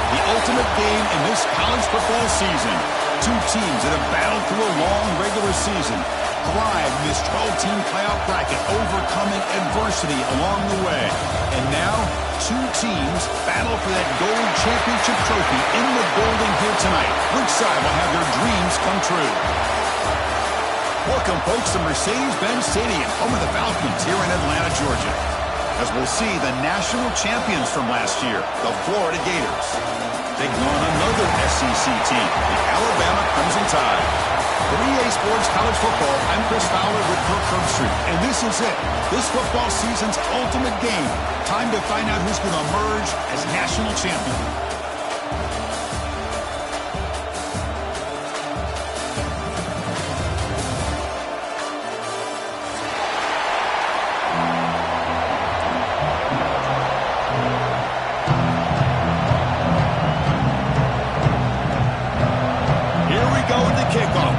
The ultimate game in this college football season. Two teams that have battled through a long regular season, thrived in this 12-team playoff bracket, overcoming adversity along the way. And now, two teams battle for that gold championship trophy in the building here tonight. Which side will have their dreams come true? Welcome, folks, to Mercedes-Benz Stadium, home of the Falcons here in Atlanta, Georgia, as we'll see the national champions from last year, the Florida Gators, taking on another SEC team, the Alabama Crimson Tide. For EA Sports College Football, I'm Chris Fowler with Kirk Herbstreit, and this is it. This football season's ultimate game. Time to find out who's going to emerge as national champion.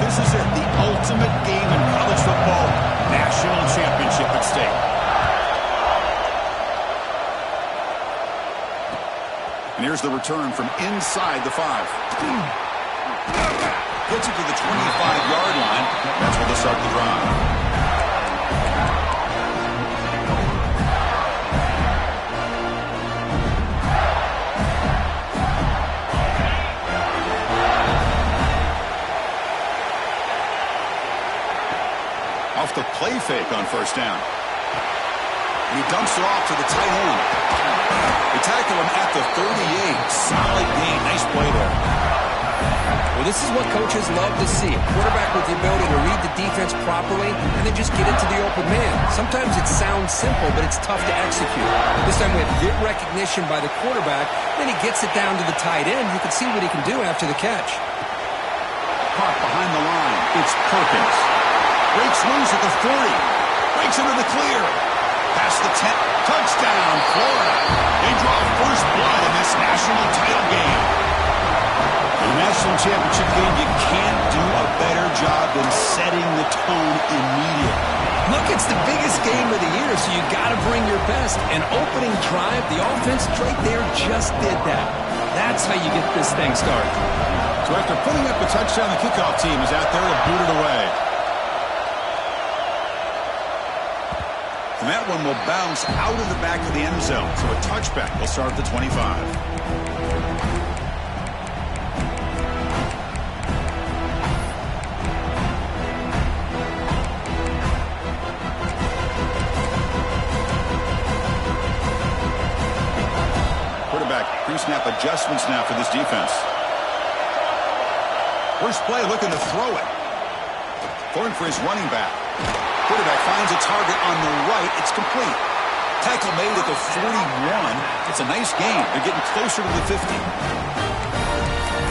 This is it, the ultimate game in college football, national championship at stake. And here's the return from inside the 5. Gets it to the 25-yard line. That's where they start the drive. Off the play fake on first down. And he dumps it off to the tight end. They tackle him at the 38. Solid game. Nice play there. Well, this is what coaches love to see. A quarterback with the ability to read the defense properly and then just get it to the open man. Sometimes it sounds simple, but it's tough to execute. This time we have good recognition by the quarterback. Then he gets it down to the tight end. You can see what he can do after the catch. Caught behind the line. It's Perkins. Breaks loose at the 40. Breaks into the clear. Past the 10. Touchdown, Florida. They draw first blood in this national title game. In a national championship game, you can't do a better job than setting the tone immediately. Look, it's the biggest game of the year, so you got to bring your best. An opening drive, the offense right there just did that. That's how you get this thing started. So after putting up a touchdown, the kickoff team is out there to boot it away. And that one will bounce out of the back of the end zone. So a touchback will start at the 25. Quarterback pre-snap adjustments now for this defense. First play looking to throw it. Throwing for his running back. Quarterback finds a target on the right. It's complete. Tackle made at the 41. It's a nice game. They're getting closer to the 50.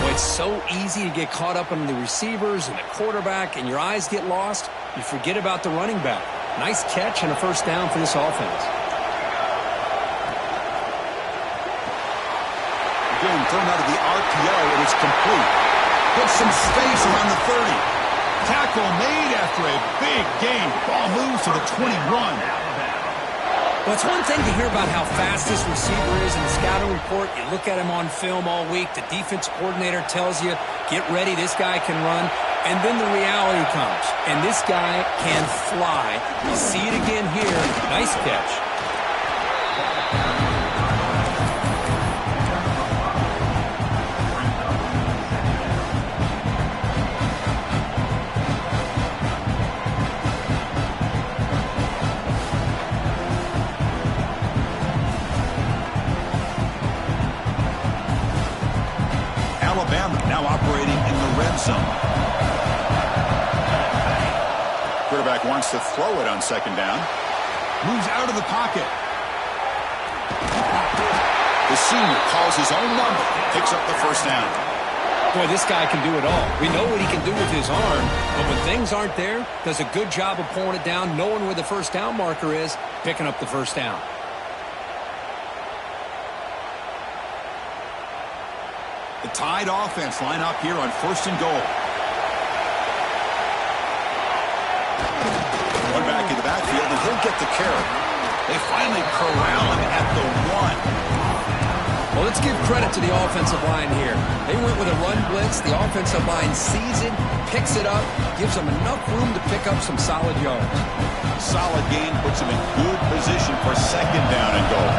Boy, it's so easy to get caught up on the receivers and the quarterback, and your eyes get lost. You forget about the running back. Nice catch and a first down for this offense. Again, thrown out of the RPO, and it's complete. Puts some space around the 30. Tackle made after a big gain. Ball moves to the 21. Well, it's one thing to hear about how fast this receiver is in the scouting report. You look at him on film all week. The defense coordinator tells you, get ready, this guy can run. And then the reality comes, and this guy can fly. You see it again here. Nice catch. Alabama now operating in the red zone. Quarterback wants to throw it on second down. Moves out of the pocket. The senior calls his own number. Picks up the first down. Boy, this guy can do it all. We know what he can do with his arm, but when things aren't there, does a good job of pulling it down, knowing where the first down marker is, picking up the first down. The Tide offense line up here on first and goal. One back in the backfield, and he'll get the carry. They finally corral him at the 1. Well, let's give credit to the offensive line here. They went with a run blitz. The offensive line sees it, picks it up, gives them enough room to pick up some solid yards. Solid gain puts them in good position for second down and goal.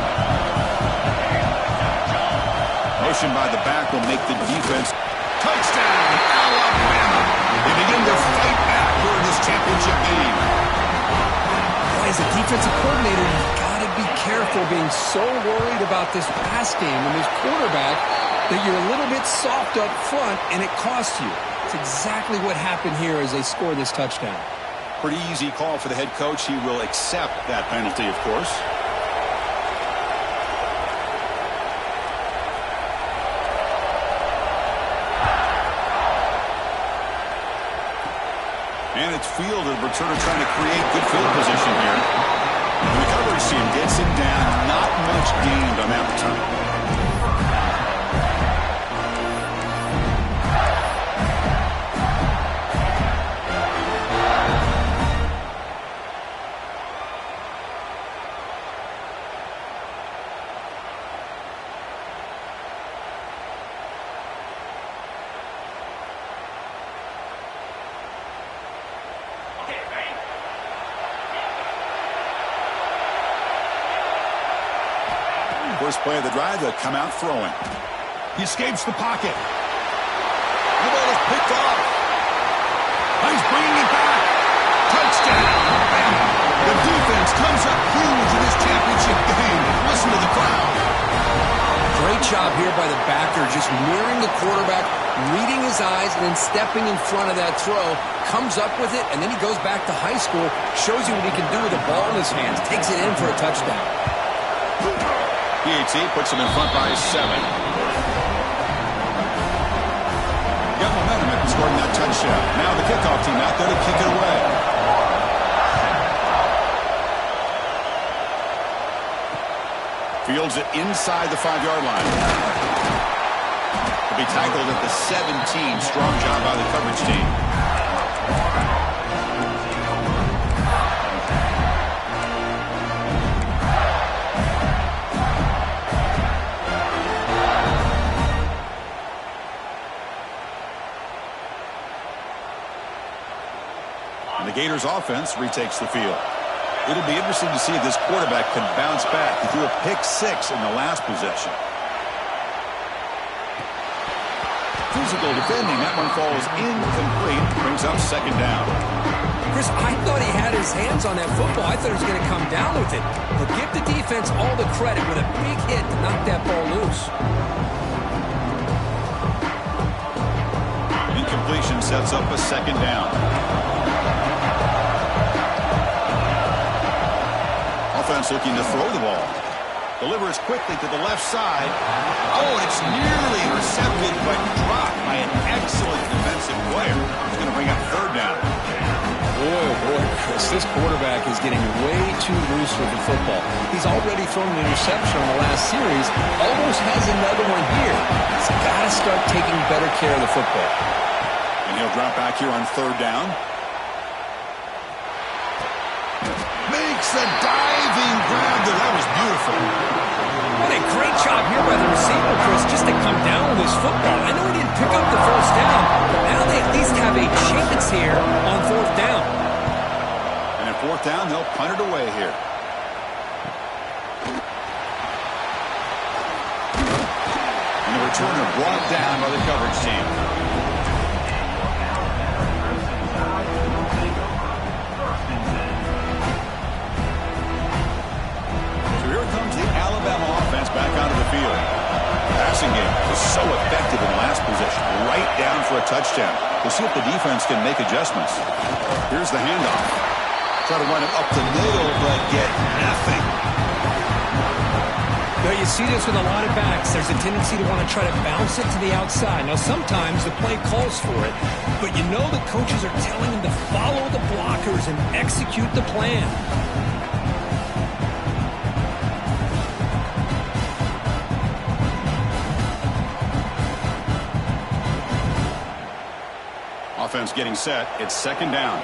Motion by the back will make the defense. Touchdown, Alabama. They begin to fight back during this championship game. As a defensive coordinator, you've got to be careful being so worried about this pass game and this quarterback that you're a little bit soft up front and it costs you. It's exactly what happened here as they score this touchdown. Pretty easy call for the head coach. He will accept that penalty, of course. And it's fielded. Returner trying to create good field position here. And the coverage team gets him down. Not much gained on that return. First play of the drive, they'll come out throwing. He escapes the pocket. The ball is picked off. He's bringing it back. Touchdown, Alabama. The defense comes up huge in this championship game. Listen to the crowd. Great job here by the backer, just mirroring the quarterback, reading his eyes, and then stepping in front of that throw. Comes up with it, and then he goes back to high school, shows you what he can do with the ball in his hands, takes it in for a touchdown. PAT puts him in front by 7. Got momentum after scoring that touchdown. Now the kickoff team out there to kick it away. Fields it inside the 5-yard line. He'll be tackled at the 17. Strong job by the coverage team. The Gators offense retakes the field. It'll be interesting to see if this quarterback can bounce back. He threw a pick 6 in the last possession. Physical defending. That one falls incomplete. Brings up second down. Chris, I thought he had his hands on that football. I thought he was going to come down with it. But give the defense all the credit with a big hit to knock that ball loose. Incompletion sets up a second down. Offense looking to throw the ball. Delivers quickly to the left side. Oh, and it's nearly intercepted, but dropped by an excellent defensive player. He's going to bring up third down. Boy, Chris, this quarterback is getting way too loose with the football. He's already thrown an interception on the last series. Almost has another one here. He's got to start taking better care of the football. And he'll drop back here on third down. Makes a diving grab there. That was beautiful. What a great job here by the receiver, Chris, just to come down with his football. I know he didn't pick up the first down, but now they at least have a chance here on fourth down. And at fourth down, they'll punt it away here. And the returner brought down by the coverage team. Back onto the field. Passing game was so effective in the last possession. Right down for a touchdown. We'll see if the defense can make adjustments. Here's the handoff. Try to run it up the middle, but get nothing. Now you see this with a lot of backs. There's a tendency to want to try to bounce it to the outside. Now sometimes the play calls for it, but you know the coaches are telling them to follow the blockers and execute the plan. Offense getting set. It's second down.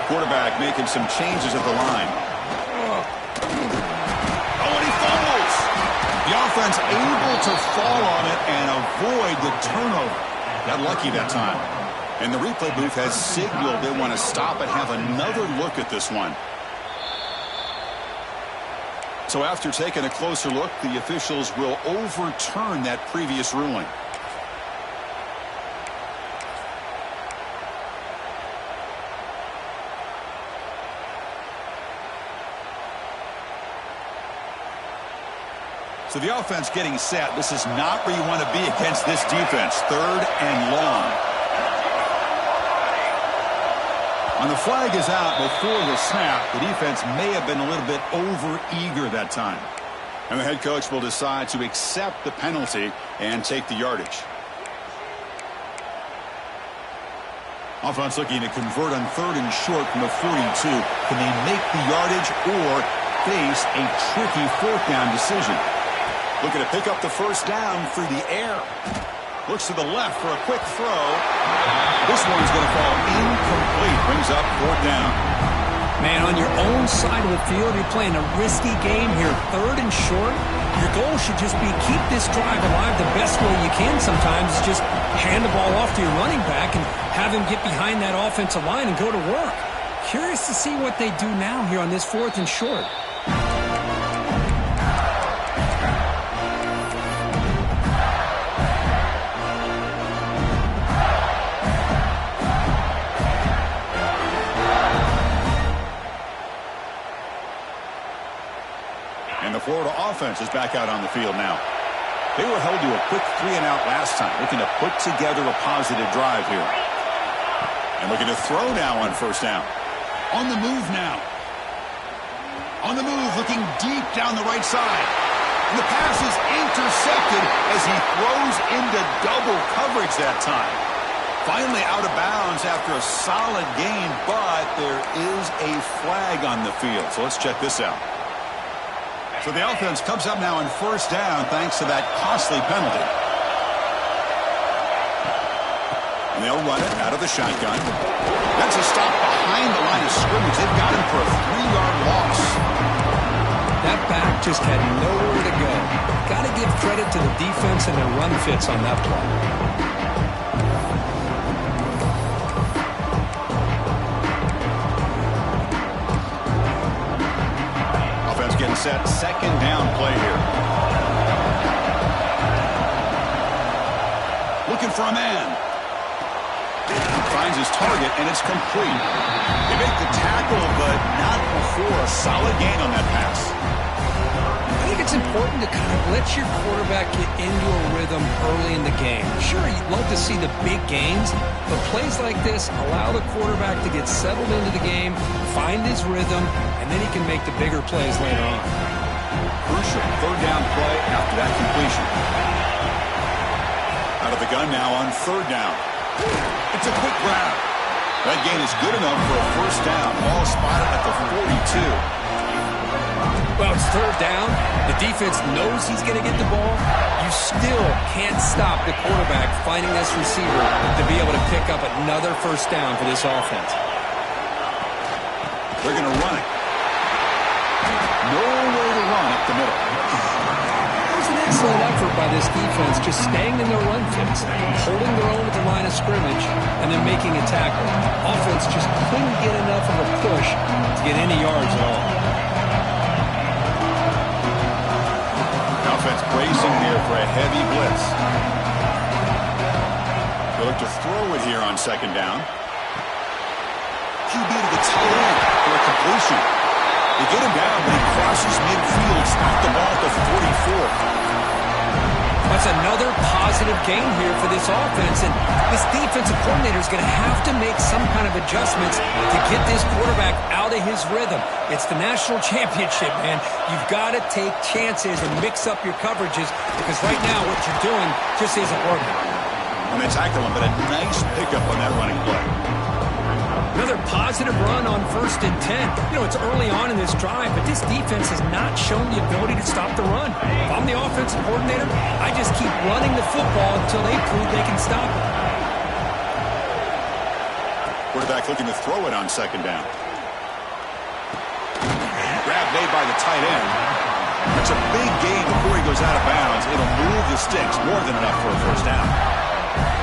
Quarterback making some changes at the line. Oh, and he fumbles. The offense able to fall on it and avoid the turnover. Got lucky that time. And the replay booth has signaled they want to stop and have another look at this one. So after taking a closer look, the officials will overturn that previous ruling. So the offense getting set. This is not where you want to be against this defense. 3rd and long. And the flag is out before the snap. The defense may have been a little bit over-eager that time. And the head coach will decide to accept the penalty and take the yardage. Offense looking to convert on 3rd and short from the 42. Can they make the yardage or face a tricky 4th down decision? Looking to pick up the first down through the air. Looks to the left for a quick throw. This one's going to fall incomplete. Brings up 4th down. Man, on your own side of the field, you're playing a risky game here. 3rd and short. Your goal should just be keep this drive alive the best way you can sometimes. Is just hand the ball off to your running back and have him get behind that offensive line and go to work. Curious to see what they do now here on this 4th and short. Florida offense is back out on the field now. They were held to a quick 3-and-out last time, looking to put together a positive drive here. And looking to throw now on 1st down. On the move now. On the move, looking deep down the right side. And the pass is intercepted as he throws into double coverage that time. Finally out of bounds after a solid gain, but there is a flag on the field. So let's check this out. So the offense comes up now on 1st down thanks to that costly penalty. And they'll run it out of the shotgun. That's a stop behind the line of scrimmage. They've got him for a 3-yard loss. That back just had nowhere to go. Got to give credit to the defense and their run fits on that play. Getting set, 2nd down play here. Looking for a man. Finds his target, and it's complete. They make the tackle, but not before a solid gain on that pass. I think it's important to kind of let your quarterback get into a rhythm early in the game. Sure, you'd love to see the big gains, but plays like this allow the quarterback to get settled into the game, find his rhythm, and then he can make the bigger plays later on. Crucial 3rd down play after that completion. Out of the gun now on 3rd down. It's a quick grab. That gain is good enough for a 1st down. Ball spotted at the 42. Well, it's 3rd down. The defense knows he's going to get the ball. You still can't stop the quarterback finding this receiver to be able to pick up another 1st down for this offense. They're going to run it. Nowhere to run up the middle. It was an excellent effort by this defense, just staying in their run fits, holding their own at the line of scrimmage, and then making a tackle. Offense just couldn't get enough of a push to get any yards at all. Offense bracing here for a heavy blitz. They look to throw it here on 2nd down. QB to the tight end for a completion. They get him down, but he crosses midfield, snapped the ball at the 44. That's another positive gain here for this offense, and this defensive coordinator is going to have to make some kind of adjustments to get this quarterback out of his rhythm. It's the national championship, man. You've got to take chances and mix up your coverages because right now what you're doing just isn't working. And they tackle him, but a nice pickup on that running play. Another positive run on 1st and 10. You know, it's early on in this drive, but this defense has not shown the ability to stop the run. If I'm the offensive coordinator, I just keep running the football until they prove they can stop it. Quarterback looking to throw it on 2nd down. Grab made by the tight end. It's a big gain before he goes out of bounds. It'll move the sticks, more than enough for a first down.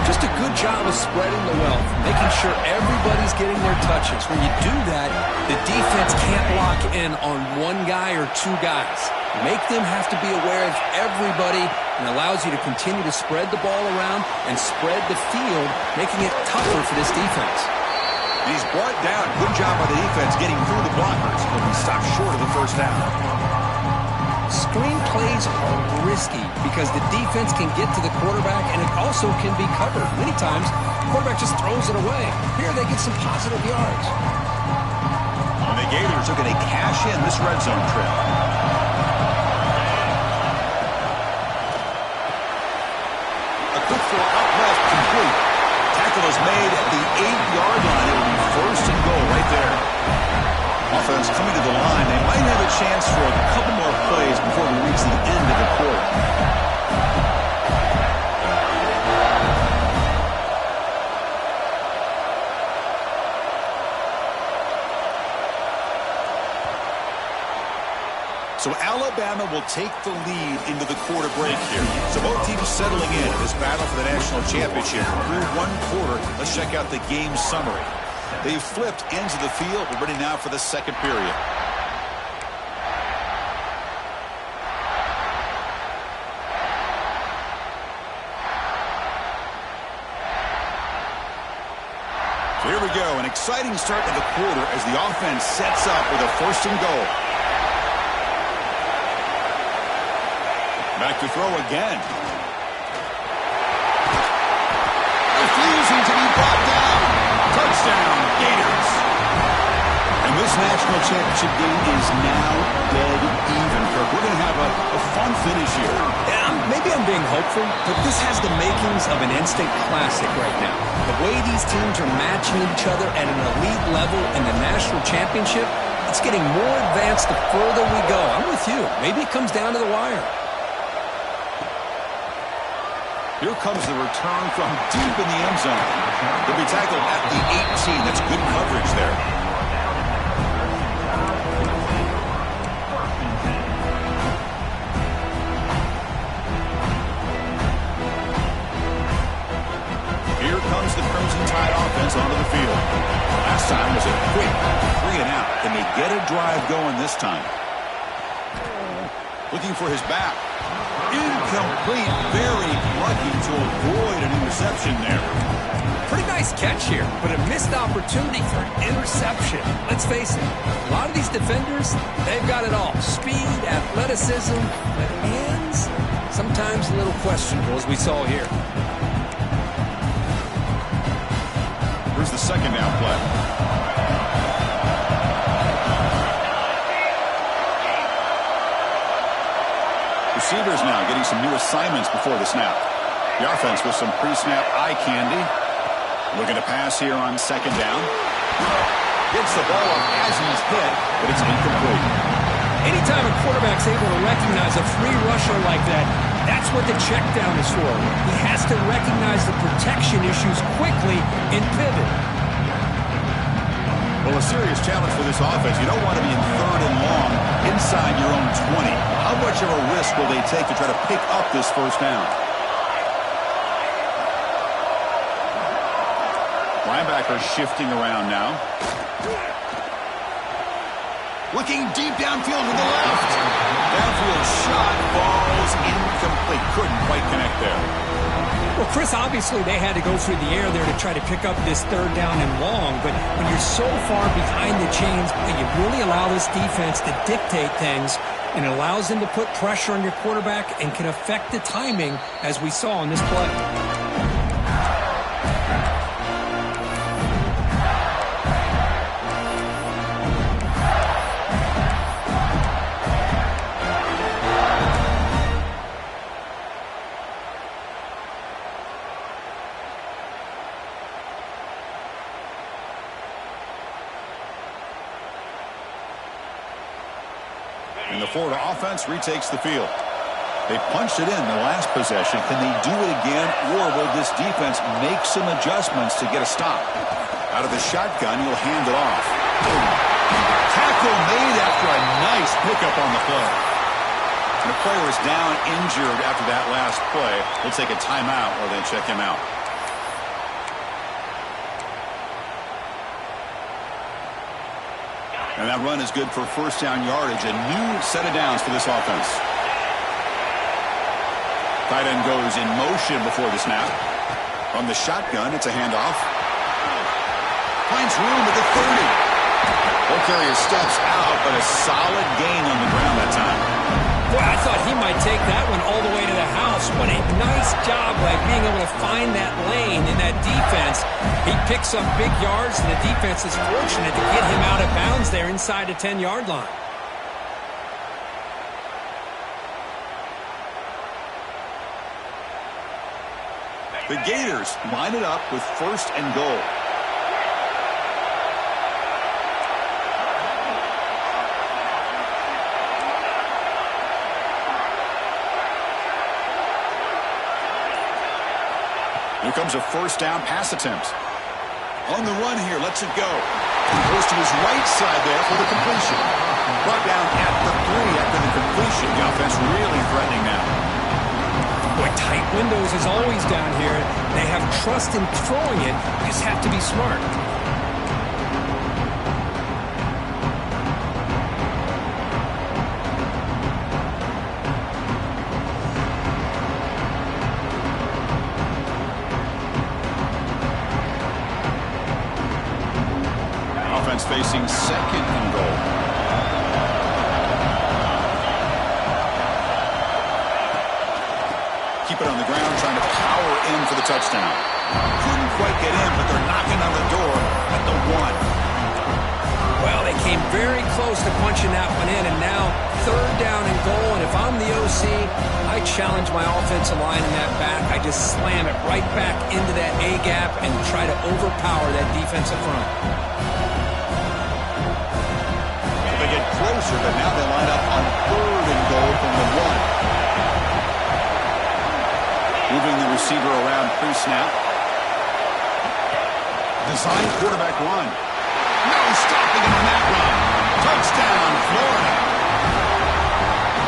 Just a good job of spreading the wealth, making sure everybody's getting their touches. When you do that, the defense can't lock in on one guy or two guys. Make them have to be aware of everybody, and allows you to continue to spread the ball around and spread the field, making it tougher for this defense. And he's brought down. Good job by the defense getting through the blockers. He'll be stopped short of the first down. Screen plays are risky because the defense can get to the quarterback, and it also can be covered. Many times, the quarterback just throws it away. Here, they get some positive yards. And the Gators are going to cash in this red zone trip. A quick throw out left, complete. Tackle is made at the 8-yard line. It will be first and goal right there. Offense coming to the line. They might have a chance for a couple more plays before we reach the end of the quarter. So Alabama will take the lead into the quarter break here. So both teams settling in this battle for the national championship. Through one quarter, let's check out the game summary. They've flipped ends of the field. We're ready now for the second period. So here we go. An exciting start to the quarter as the offense sets up with a first and goal. Back to throw again. Refusing to be brought down. Touchdown, Gators. And this national championship game is now dead even, Kirk. We're going to have a fun finish here. Yeah, maybe I'm being hopeful, but this has the makings of an instant classic right now. The way these teams are matching each other at an elite level in the national championship, it's getting more advanced the further we go. I'm with you. Maybe it comes down to the wire. Here comes the return from deep in the end zone. They'll be tackled at the 18. That's good coverage there. Here comes the Crimson Tide offense onto the field. Last time was a quick 3 and out. Can they get a drive going this time? Looking for his back. Incomplete, very lucky to avoid an interception there. Pretty nice catch here, but a missed opportunity for an interception. Let's face it, a lot of these defenders, they've got it all. Speed, athleticism, but hands, sometimes a little questionable, as we saw here. Here's the second down play. Receivers now getting some new assignments before the snap. The offense with some pre-snap eye candy. Looking to pass here on second down. Gets the ball off as he's hit, but it's incomplete. Anytime a quarterback's able to recognize a free rusher like that, that's what the check down is for. He has to recognize the protection issues quickly and pivot. Well, a serious challenge for this offense. You don't want to be in third and long inside your own 20. How much of a risk will they take to try to pick up this first down? Linebackers shifting around now. Looking deep downfield to the left. Downfield shot falls incomplete. Couldn't quite connect there. Well, Chris, obviously they had to go through the air there to try to pick up this third down and long, but when you're so far behind the chains, you really allow this defense to dictate things, and it allows them to put pressure on your quarterback and can affect the timing, as we saw in this play. And the Florida offense retakes the field. They punched it in the last possession. Can they do it again, or will this defense make some adjustments to get a stop? Out of the shotgun, he'll hand it off. Tackle made after a nice pickup on the play. The player is down injured after that last play. We'll take a timeout while they check him out. And that run is good for first down yardage. A new set of downs for this offense. Tight end goes in motion before the snap. From the shotgun, it's a handoff. Finds room at the 30. Ball carrier steps out, but a solid gain on the ground that time. Boy, I thought he might take that one all the way to the house. What a nice job by being able to find that lane in that defense. He picks up big yards, and the defense is fortunate to get him out of bounds there inside the 10-yard line. The Gators line it up with first and goal. Here comes a first down pass attempt. On the run here, lets it go. He goes to his right side there for the completion. Brought down at the 3 after the completion. The offense really threatening now. Boy, tight windows as always down here. They have trust in throwing it. You just have to be smart. Offense facing second and goal. Keep it on the ground, trying to power in for the touchdown. Couldn't quite get in, but they're knocking on the door at the 1. Well, they came very close to punching that one in, and now third down and goal. And if I'm the OC, I challenge my offensive line in that back. I just slam it right back into that A-gap and try to overpower that defensive front. They get closer, but now they line up on third and goal from the 1. Moving the receiver around pre-snap. Design quarterback run. No stopping him on that run. Touchdown, Florida.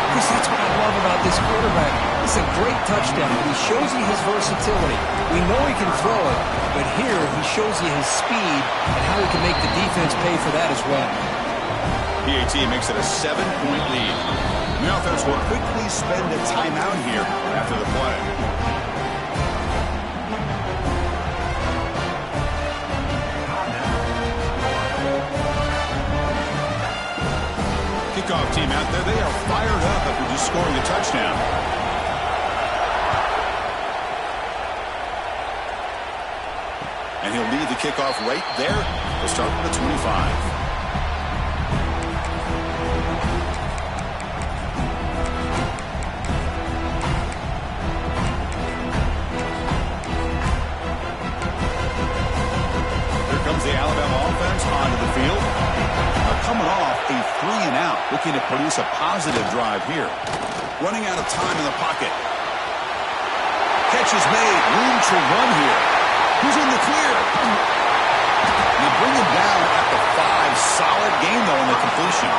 Chris, that's what I love about this quarterback. It's a great touchdown. He shows you his versatility. We know he can throw it, but here he shows you his speed and how he can make the defense pay for that as well. PAT makes it a 7-point lead. The offense will quickly spend a timeout here after the play. Kickoff team out there, they are fired up after just scoring a touchdown. And he'll lead the kickoff right there. We'll start with the 25. The Alabama offense onto the field. Now coming off a 3-and-out, looking to produce a positive drive here. Running out of time in the pocket. Catch is made. Room to run here. Who's in the clear? They bring him down at the 5. Solid gain, though, on the completion.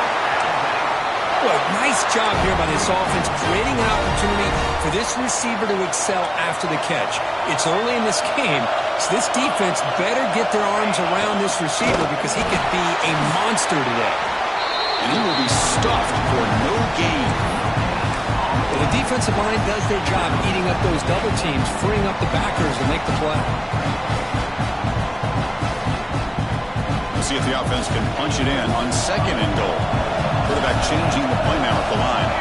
Boy, nice job here by this offense, creating an opportunity for this receiver to excel after the catch. It's early in this game, so this defense better get their arms around this receiver because he could be a monster today. And he will be stuffed for no gain. Well, the defensive line does their job eating up those double teams, freeing up the backers to make the play. We'll see if the offense can punch it in on second and goal. Quarterback changing the play now at the line.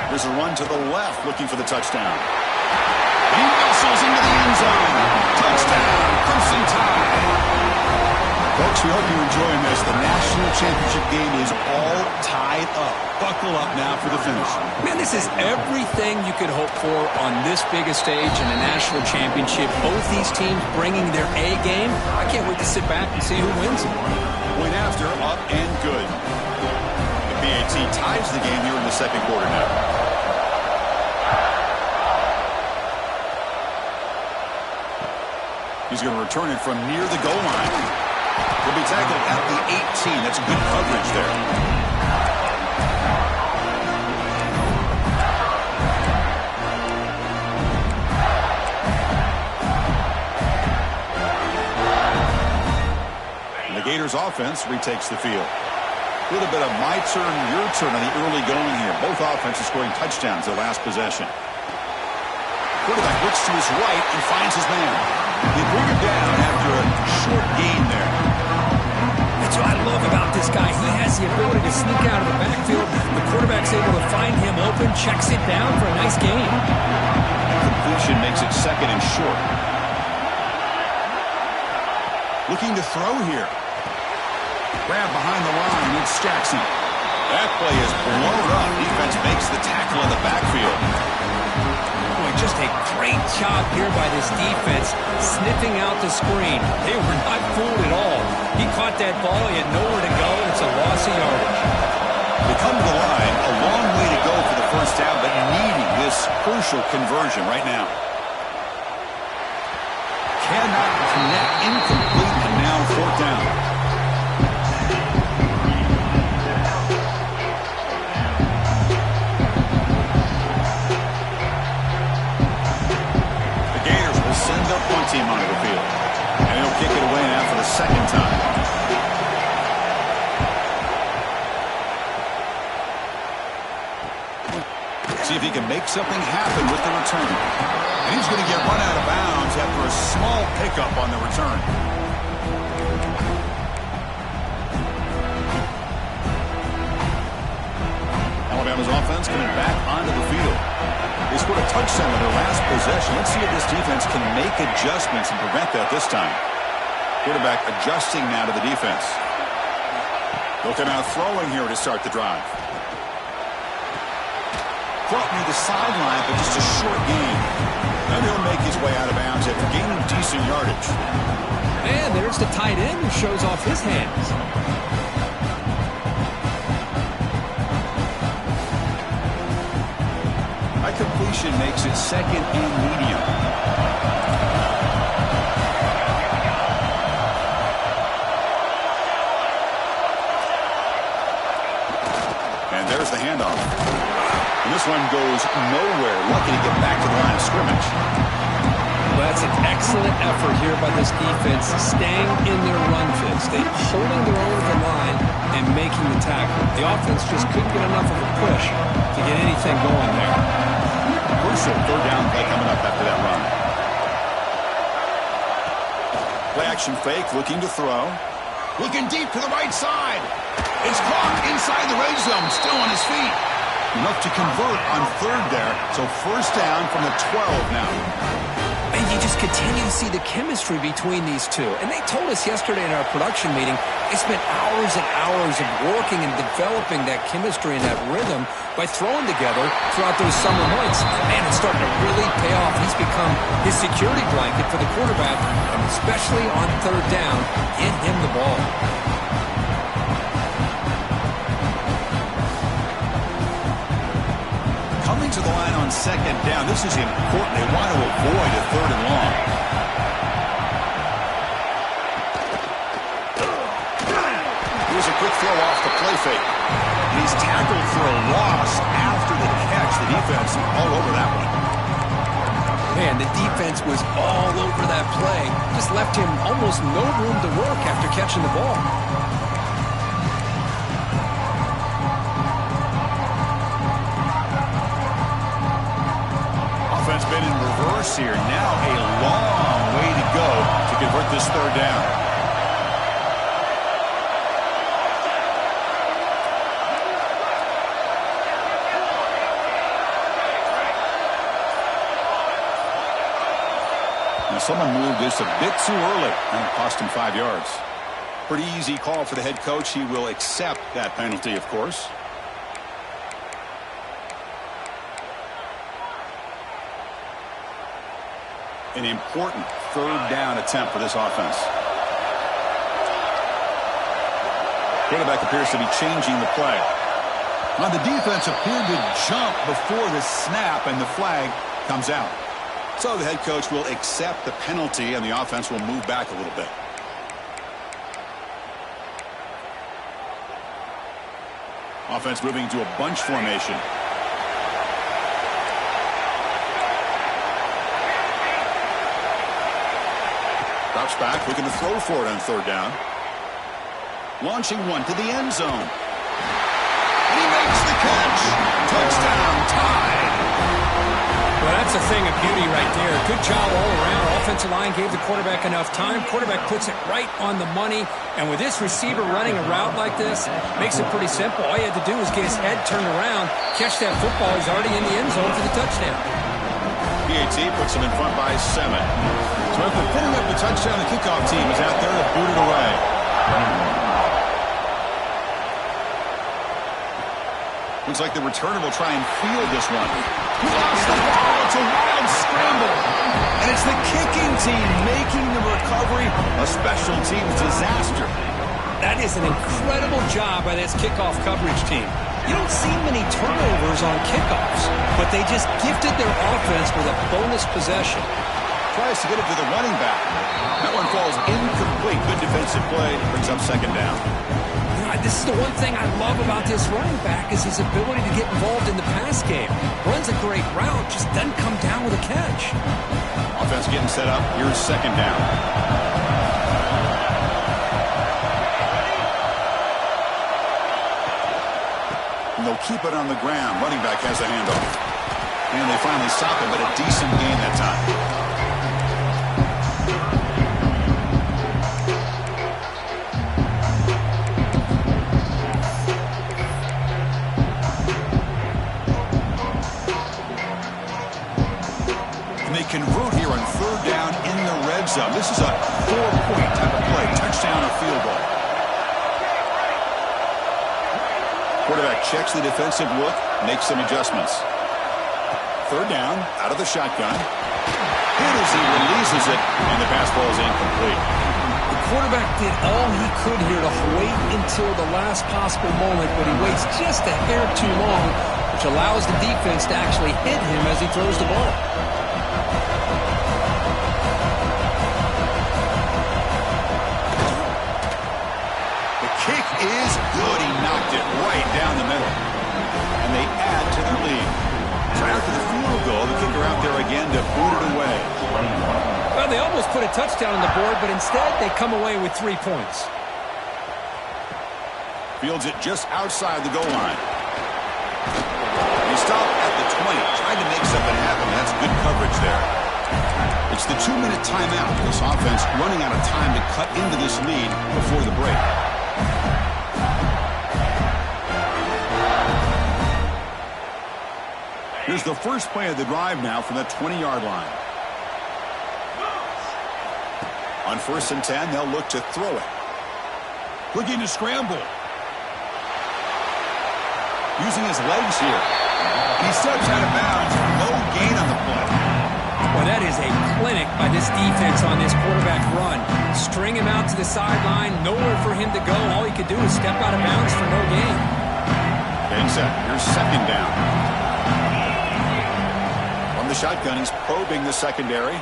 There's a run to the left looking for the touchdown. He muscles into the end zone. Touchdown, Crimson Tide. Folks, we hope you're enjoying this. The national championship game is all tied up. Buckle up now for the finish. Man, this is everything you could hope for on this biggest stage in a national championship. Both these teams bringing their A game. I can't wait to sit back and see who wins it. Point after, up and good. The PAT ties the game here in the second quarter now. He's going to return it from near the goal line. He'll be tackled at the 18. That's good coverage there. Gators offense retakes the field. A little bit of my turn, your turn on the early going here. Both offenses scoring touchdowns their last possession. Quarterback looks to his right and finds his man. They bring him down after a short gain there. That's what I love about this guy. He has the ability to sneak out of the backfield. The quarterback's able to find him open, checks it down for a nice gain. Completion makes it second and short. Looking to throw here. Grab behind the line. It's Jackson. That play is blown up. Defense makes the tackle in the backfield. Boy, just a great job here by this defense, sniffing out the screen. They were not fooled at all. He caught that ball. He had nowhere to go, and it's a loss of yardage. They come to the line. A long way to go for the first down, but needing this crucial conversion right now. Cannot connect. Incomplete, and now fourth down. Send their punt team onto the field. And he'll kick it away now for the second time. See if he can make something happen with the return. And he's going to get run out of bounds after a small pickup on the return. Alabama's offense coming back onto the field. They scored a touchdown in their last possession. Let's see if this defense can make adjustments and prevent that this time. Quarterback adjusting now to the defense. Looking out throwing here to start the drive. Caught near the sideline, but just a short gain. And he'll make his way out of bounds after gaining decent yardage. And there's the tight end who shows off his hands. Completion makes it second and medium. And there's the handoff. And this one goes nowhere. Lucky to get back to the line of scrimmage. Well, that's an excellent effort here by this defense, staying in their run fits. They holding their own at the line and making the tackle. The offense just couldn't get enough of a push to get anything going there. Crucial third down play coming up after that run. Play action fake, looking to throw. Looking deep to the right side. It's caught inside the red zone, still on his feet. Enough to convert on third there, so first down from the 12 now. And you just continue to see the chemistry between these two. And they told us yesterday in our production meeting, they spent hours and hours of working and developing that chemistry and that rhythm by throwing together throughout those summer months. Man, it's starting to really pay off. He's become his security blanket for the quarterback, and especially on third down, get him the ball. Coming to the line on second down. This is important. They want to avoid a third and long. Here's a quick throw off the play fake. He's tackled for a loss after the catch. The defense all over that one. Man, the defense was all over that play. Just left him almost no room to work after catching the ball. Offense been in reverse here. Now a long way to go to convert this third down. Now someone moved this a bit too early, and it cost him 5 yards. Pretty easy call for the head coach. He will accept that penalty, of course. An important third down attempt for this offense. Quarterback appears to be changing the play. Now the defense appeared to jump before the snap, and the flag comes out. So the head coach will accept the penalty, and the offense will move back a little bit. Offense moving to a bunch formation. Drops back, looking to throw for it on third down. launching one to the end zone. And he makes the catch. Touchdown, tied. Well, that's a thing of beauty right there. Good job all around. Offensive line gave the quarterback enough time. Quarterback puts it right on the money. And with this receiver running a route like this, makes it pretty simple. All you had to do was get his head turned around, catch that football. He's already in the end zone for the touchdown. PAT puts him in front by 7. So after putting up the touchdown, the kickoff team is out there to boot it away. Looks like the returner will try and field this one. He lost the ball. It's a wild scramble. And it's the kicking team making the recovery a special teams disaster. That is an incredible job by this kickoff coverage team. You don't see many turnovers on kickoffs, but they just gifted their offense with a bonus possession. Tries to get it to the running back. That one falls incomplete. Good defensive play. Brings up second down. This is the one thing I love about this running back is his ability to get involved in the pass game. Runs a great route, just doesn't come down with a catch. Offense getting set up. Here's second down. And they'll keep it on the ground. Running back has the handoff. And they finally stop him, but a decent gain that time. Convert here on third down in the red zone. This is a 4-point type of play. Touchdown or field goal. Quarterback checks the defensive look, makes some adjustments. Third down, out of the shotgun. Hit as he releases it, and the pass ball is incomplete. The quarterback did all he could here to wait until the last possible moment, but he waits just a hair too long, which allows the defense to actually hit him as he throws the ball. Is good. He knocked it right down the middle. And they add to their lead. So after the field goal, the kicker out there again to boot it away. Well, they almost put a touchdown on the board, but instead they come away with 3 points. Fields it just outside the goal line. He stopped at the 20, trying to make something happen. That's good coverage there. It's the 2-minute timeout. This offense running out of time to cut into this lead before the break. Here's the first play of the drive now from that 20-yard line. On 1st and 10, they'll look to throw it. Looking to scramble. Using his legs here. He steps out of bounds. No gain on the play. Well, that is a clinic by this defense on this quarterback run. String him out to the sideline. Nowhere for him to go. All he could do is step out of bounds for no gain. Getting set. Here's second down. The shotgun, he's probing the secondary.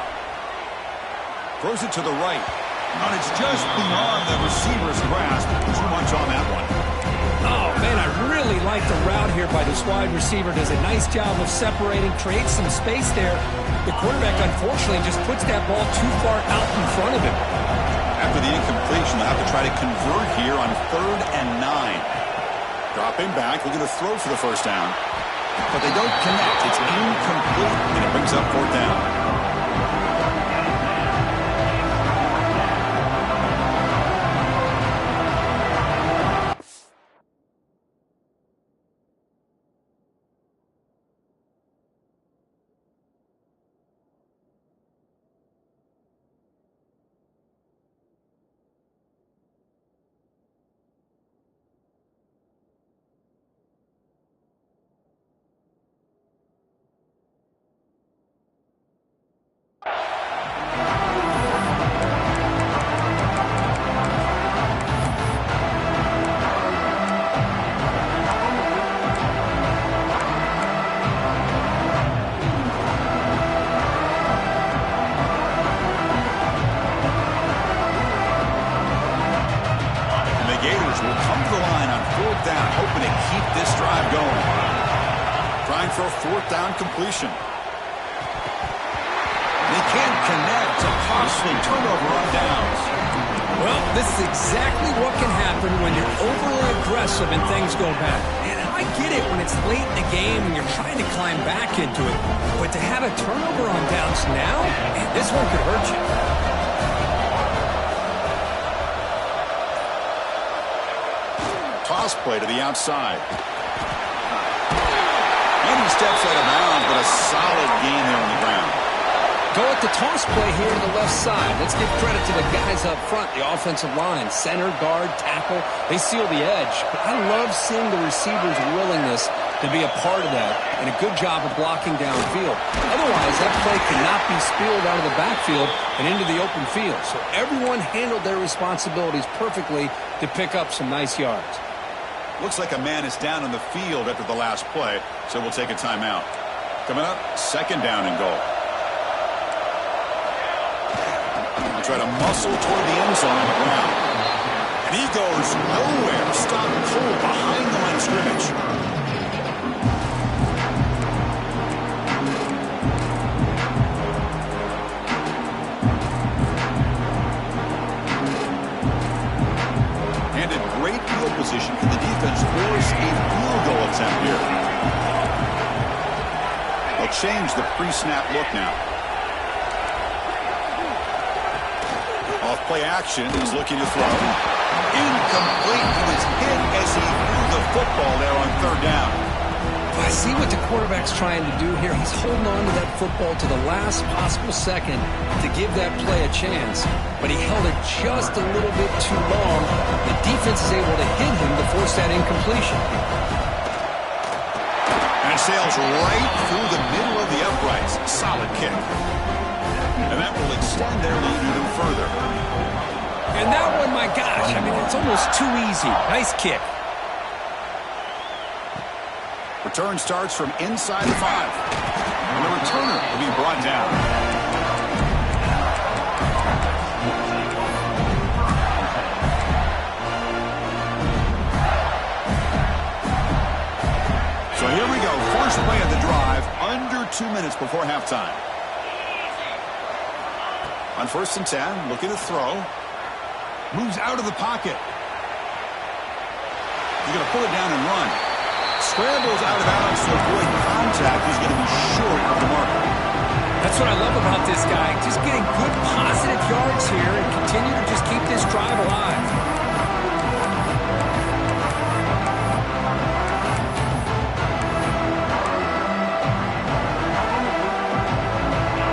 Throws it to the right. And it's just beyond the receiver's grasp. Too much on that one. Oh, man, I really like the route here by this wide receiver. Does a nice job of separating, creates some space there. The quarterback, unfortunately, just puts that ball too far out in front of him. After the incompletion, they'll have to try to convert here on 3rd and 9. Dropping back, looking to throw for the first down. But they don't connect. It's incomplete, and it brings up 4th down. For a 4th down completion. They can't connect. A costly turnover on downs. Well, this is exactly what can happen when you're overly aggressive and things go bad. And I get it when it's late in the game and you're trying to climb back into it. But to have a turnover on downs now, man, this one could hurt you. Toss play to the outside. And he steps out of bounds, but a solid gain there on the ground. Go with the toss play here to the left side. Let's give credit to the guys up front, the offensive line, center, guard, tackle. They seal the edge. But I love seeing the receivers' willingness to be a part of that and a good job of blocking downfield. Otherwise, that play cannot be spilled out of the backfield and into the open field. So everyone handled their responsibilities perfectly to pick up some nice yards. Looks like a man is down on the field after the last play, so we'll take a timeout. Coming up, second down and goal. Try to muscle toward the end zone on the ground. And he goes nowhere. Stop cold behind the line of scrimmage. And in great field position, can the defense force a field goal attempt here? They'll change the pre-snap look now. Off-play action. He's looking to throw. Incomplete. He was hit as he threw the football there on third down. I see what the quarterback's trying to do here. He's holding on to that football to the last possible second to give that play a chance. But he held it just a little bit too long. The defense is able to hit him to force that incompletion. And it sails right through the middle of the uprights. Solid kick. And that will extend their lead even further. And that one, my gosh, I mean, it's almost too easy. Nice kick. Return starts from inside the 5. And the returner will be brought down. So here we go. First play of the drive, under 2 minutes before halftime. On 1st and 10, looking to throw. Moves out of the pocket. He's going to pull it down and run. Scrambles out of bounds to avoid contact. He's going to be short of the marker. That's what I love about this guy. Just getting good positive yards here and continue to just keep this drive alive.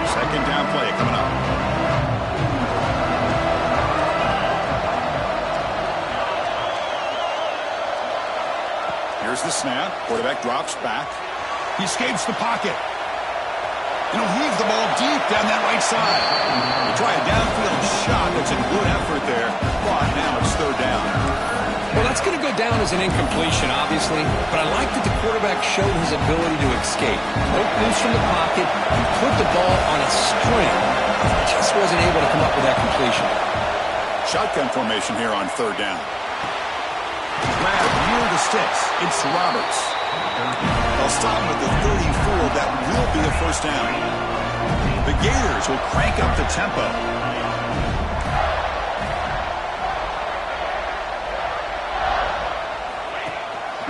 Second down play coming up. Here's the snap. Quarterback drops back. He escapes the pocket. And he'll heave the ball deep down that right side. They try a downfield shot. That's a good effort there. But now it's third down. Well, that's going to go down as an incompletion, obviously. But I like that the quarterback showed his ability to escape. Broke loose from the pocket and put the ball on a string. Just wasn't able to come up with that completion. Shotgun formation here on third down. Grab near the sticks. It's Roberts. They'll stop him at the 34. That will be a first down. The Gators will crank up the tempo.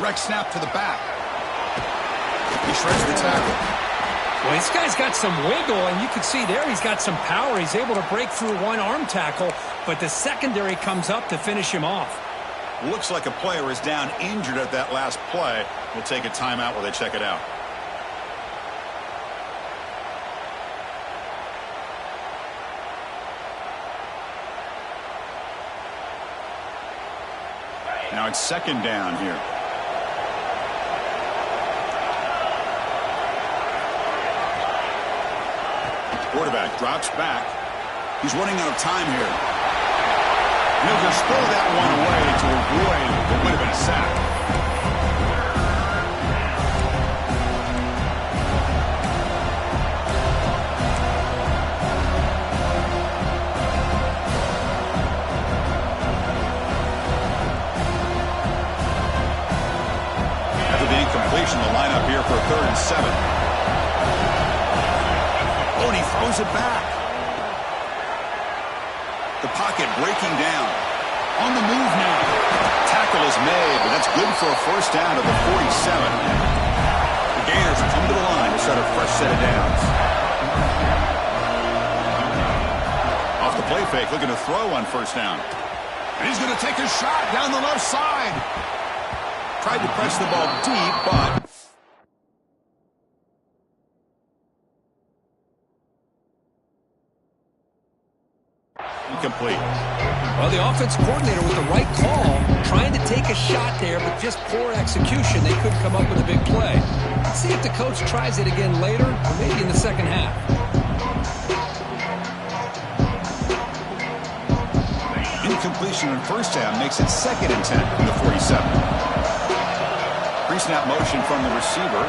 Direct snap to the back. He shreds the tackle. Well, this guy's got some wiggle, and you can see there he's got some power. He's able to break through one arm tackle, but the secondary comes up to finish him off. Looks like a player is down injured at that last play. We'll take a timeout while they check it out. Now it's second down here. Quarterback drops back. He's running out of time here. He'll just throw that one away to avoid what would have been a sack. After the incompletion, the lineup here for 3rd and 7. Oh, and he throws it back. The pocket breaking down. On the move now. Tackle is made, but that's good for a first down to the 47. The Gators come to the line to start a fresh set of downs. Off the play fake, looking to throw on first down. And he's going to take a shot down the left side. Tried to press the ball deep, but incomplete. Well, the offense coordinator with the right call, trying to take a shot there, but just poor execution. They couldn't come up with a big play. Let's see if the coach tries it again later, or maybe in the second half. Incompletion on first down makes it 2nd and 10 from the 47. Pre-snap motion from the receiver.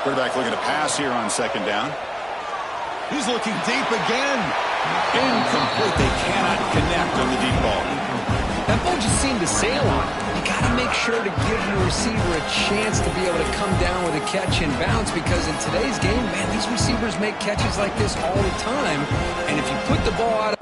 Quarterback looking to pass here on 2nd down. He's looking deep again. Incomplete. They cannot connect on the deep ball. That ball just seemed to sail on. You got to make sure to give your receiver a chance to be able to come down with a catch and bounce, because in today's game, man, these receivers make catches like this all the time. And if you put the ball out of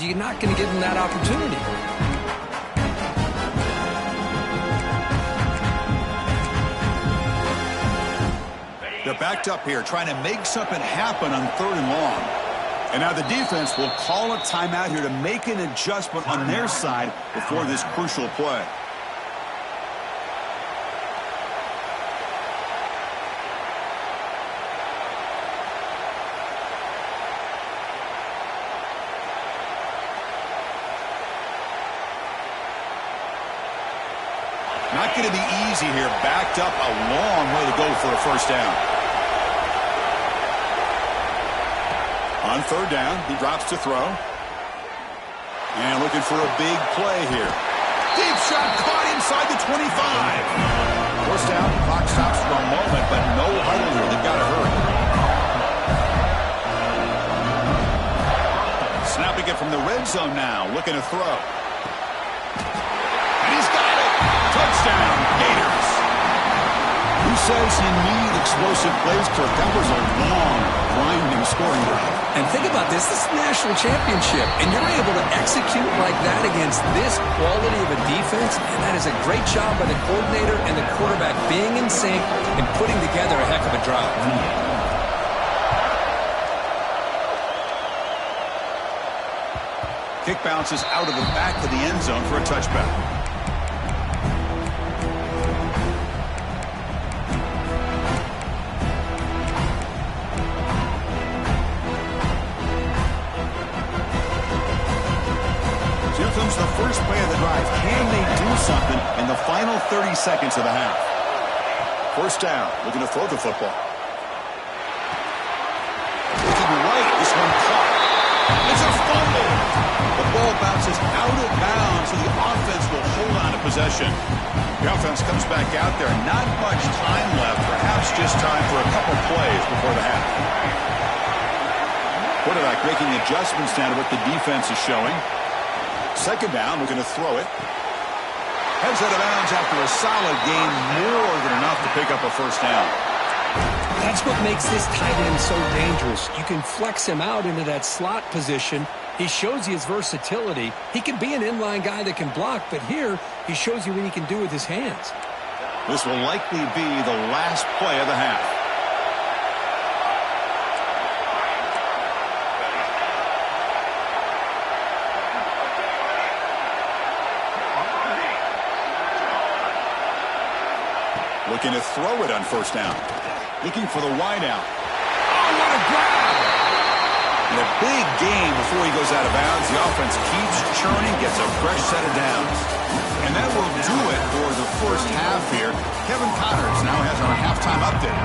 you're not going to give them that opportunity. They're backed up here, trying to make something happen on 3rd and long. And now the defense will call a timeout here to make an adjustment on their side before this crucial play. Not going to be easy here. Backed up, a long way to go for a first down. On 3rd down, he drops to throw. And looking for a big play here. Deep shot caught inside the 25. First down, clock stops for a moment, but no huddle here. They've got to hurry. Snapping it from the red zone now, looking to throw. And he's got it. Touchdown, Gators. Who says you need explosive plays, Kirk? That was a long, grinding scoring drive. And think about this. This is the national championship, and you're able to execute like that against this quality of a defense, and that is a great job by the coordinator and the quarterback being in sync and putting together a heck of a drive. Kick bounces out of the back of the end zone for a touchback. Comes the first play of the drive. Can they do something in the final 30 seconds of the half? First down, looking to throw the football. Looking right, this one caught. It's a fumble. The ball bounces out of bounds, so the offense will hold on to possession. The offense comes back out there. Not much time left, perhaps just time for a couple plays before the half. Quarterback making adjustments now to what the defense is showing. 2nd down, looking to throw it. Heads out of bounds after a solid game, more than enough to pick up a first down. That's what makes this tight end so dangerous. You can flex him out into that slot position. He shows you his versatility. He can be an inline guy that can block, but here he shows you what he can do with his hands. This will likely be the last play of the half. Looking to throw it on first down. Looking for the wideout. Oh, what a grab! And a big gain before he goes out of bounds. The offense keeps churning, gets a fresh set of downs. And that will do it for the first half here. Kevin Connors now has our halftime update.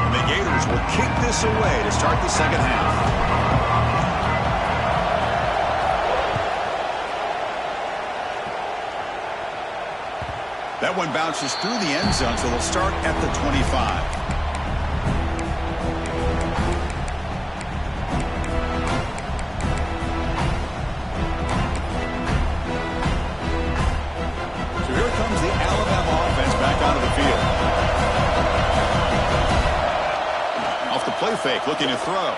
And the Gators will kick this away to start the second half. That one bounces through the end zone, so they'll start at the 25. Play fake, looking to throw.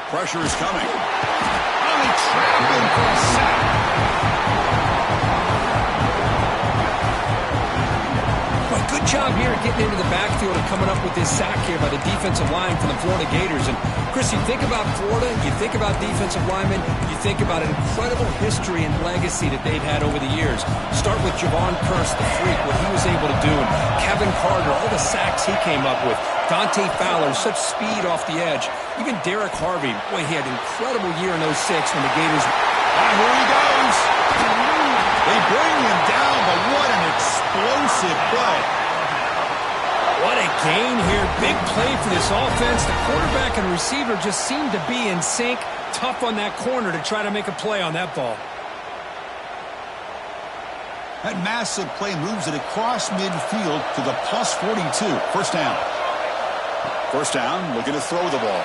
Pressure is coming. Oh, he trapped him for a sack. Well, good job here getting into the backfield and coming up with this sack here by the defensive line for the Florida Gators. And, Chris, you think about Florida, you think about defensive linemen, you think about an incredible history and legacy that they've had over the years. Start with Javon Kearse, the freak, what he was able to do, and Kevin Carter, all the sacks he came up with. Dante Fowler, such speed off the edge. Even Derek Harvey, boy, he had an incredible year in 06 when the Gators... Here he goes. They bring him down, but what an explosive play. What a gain here. Big play for this offense. The quarterback and receiver just seemed to be in sync. Tough on that corner to try to make a play on that ball. That massive play moves it across midfield to the plus 42. First down. First down, looking to throw the ball.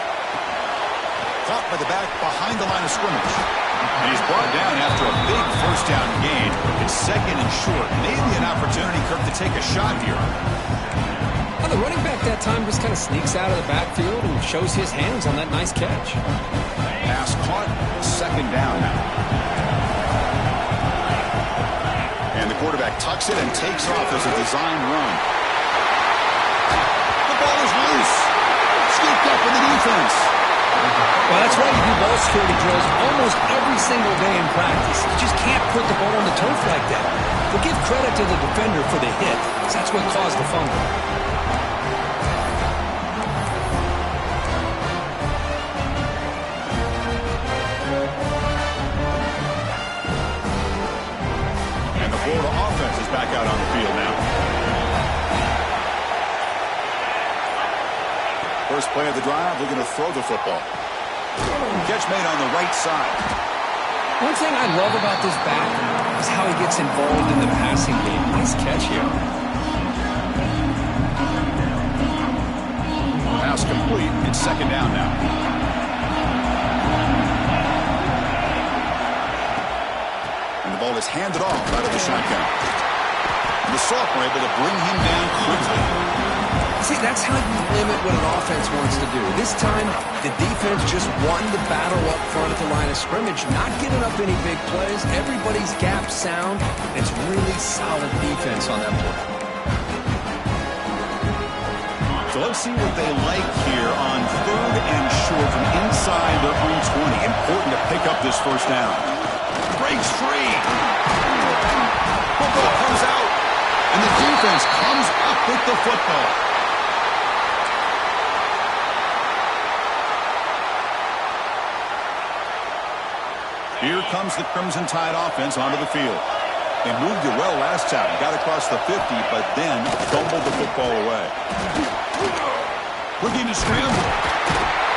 Caught by the back behind the line of scrimmage. And he's brought down after a big first down gain. It's second and short. Maybe an opportunity, Kirk, to take a shot here. Well, the running back that time just kind of sneaks out of the backfield and shows his hands on that nice catch. Pass caught. Second down now. And the quarterback tucks it and takes off as a design run. The ball is loose. Scooped up in the defense. Well, that's why you do ball security drills almost every single day in practice. You just can't put the ball on the turf like that. But give credit to the defender for the hit, because that's what caused the fumble. And the Florida offense is back out on the field now. First play of the drive, looking to throw the football. Catch made on the right side. One thing I love about this back is how he gets involved in the passing game. Nice catch here. Pass complete. It's second down now. And the ball is handed off out of the shotgun. And the sophomore able to bring him down quickly. See, that's how you limit what an offense wants to do. This time, the defense just won the battle up front at the line of scrimmage, not giving up any big plays. Everybody's gap sound. It's really solid defense on that play. So let's see what they like here on third and short from inside their own 20. Important to pick up this first down. Breaks free. Football comes out, and the defense comes up with the football. Here comes the Crimson Tide offense onto the field. They moved it well last time. Got across the 50, but then fumbled the football away. Looking to scramble.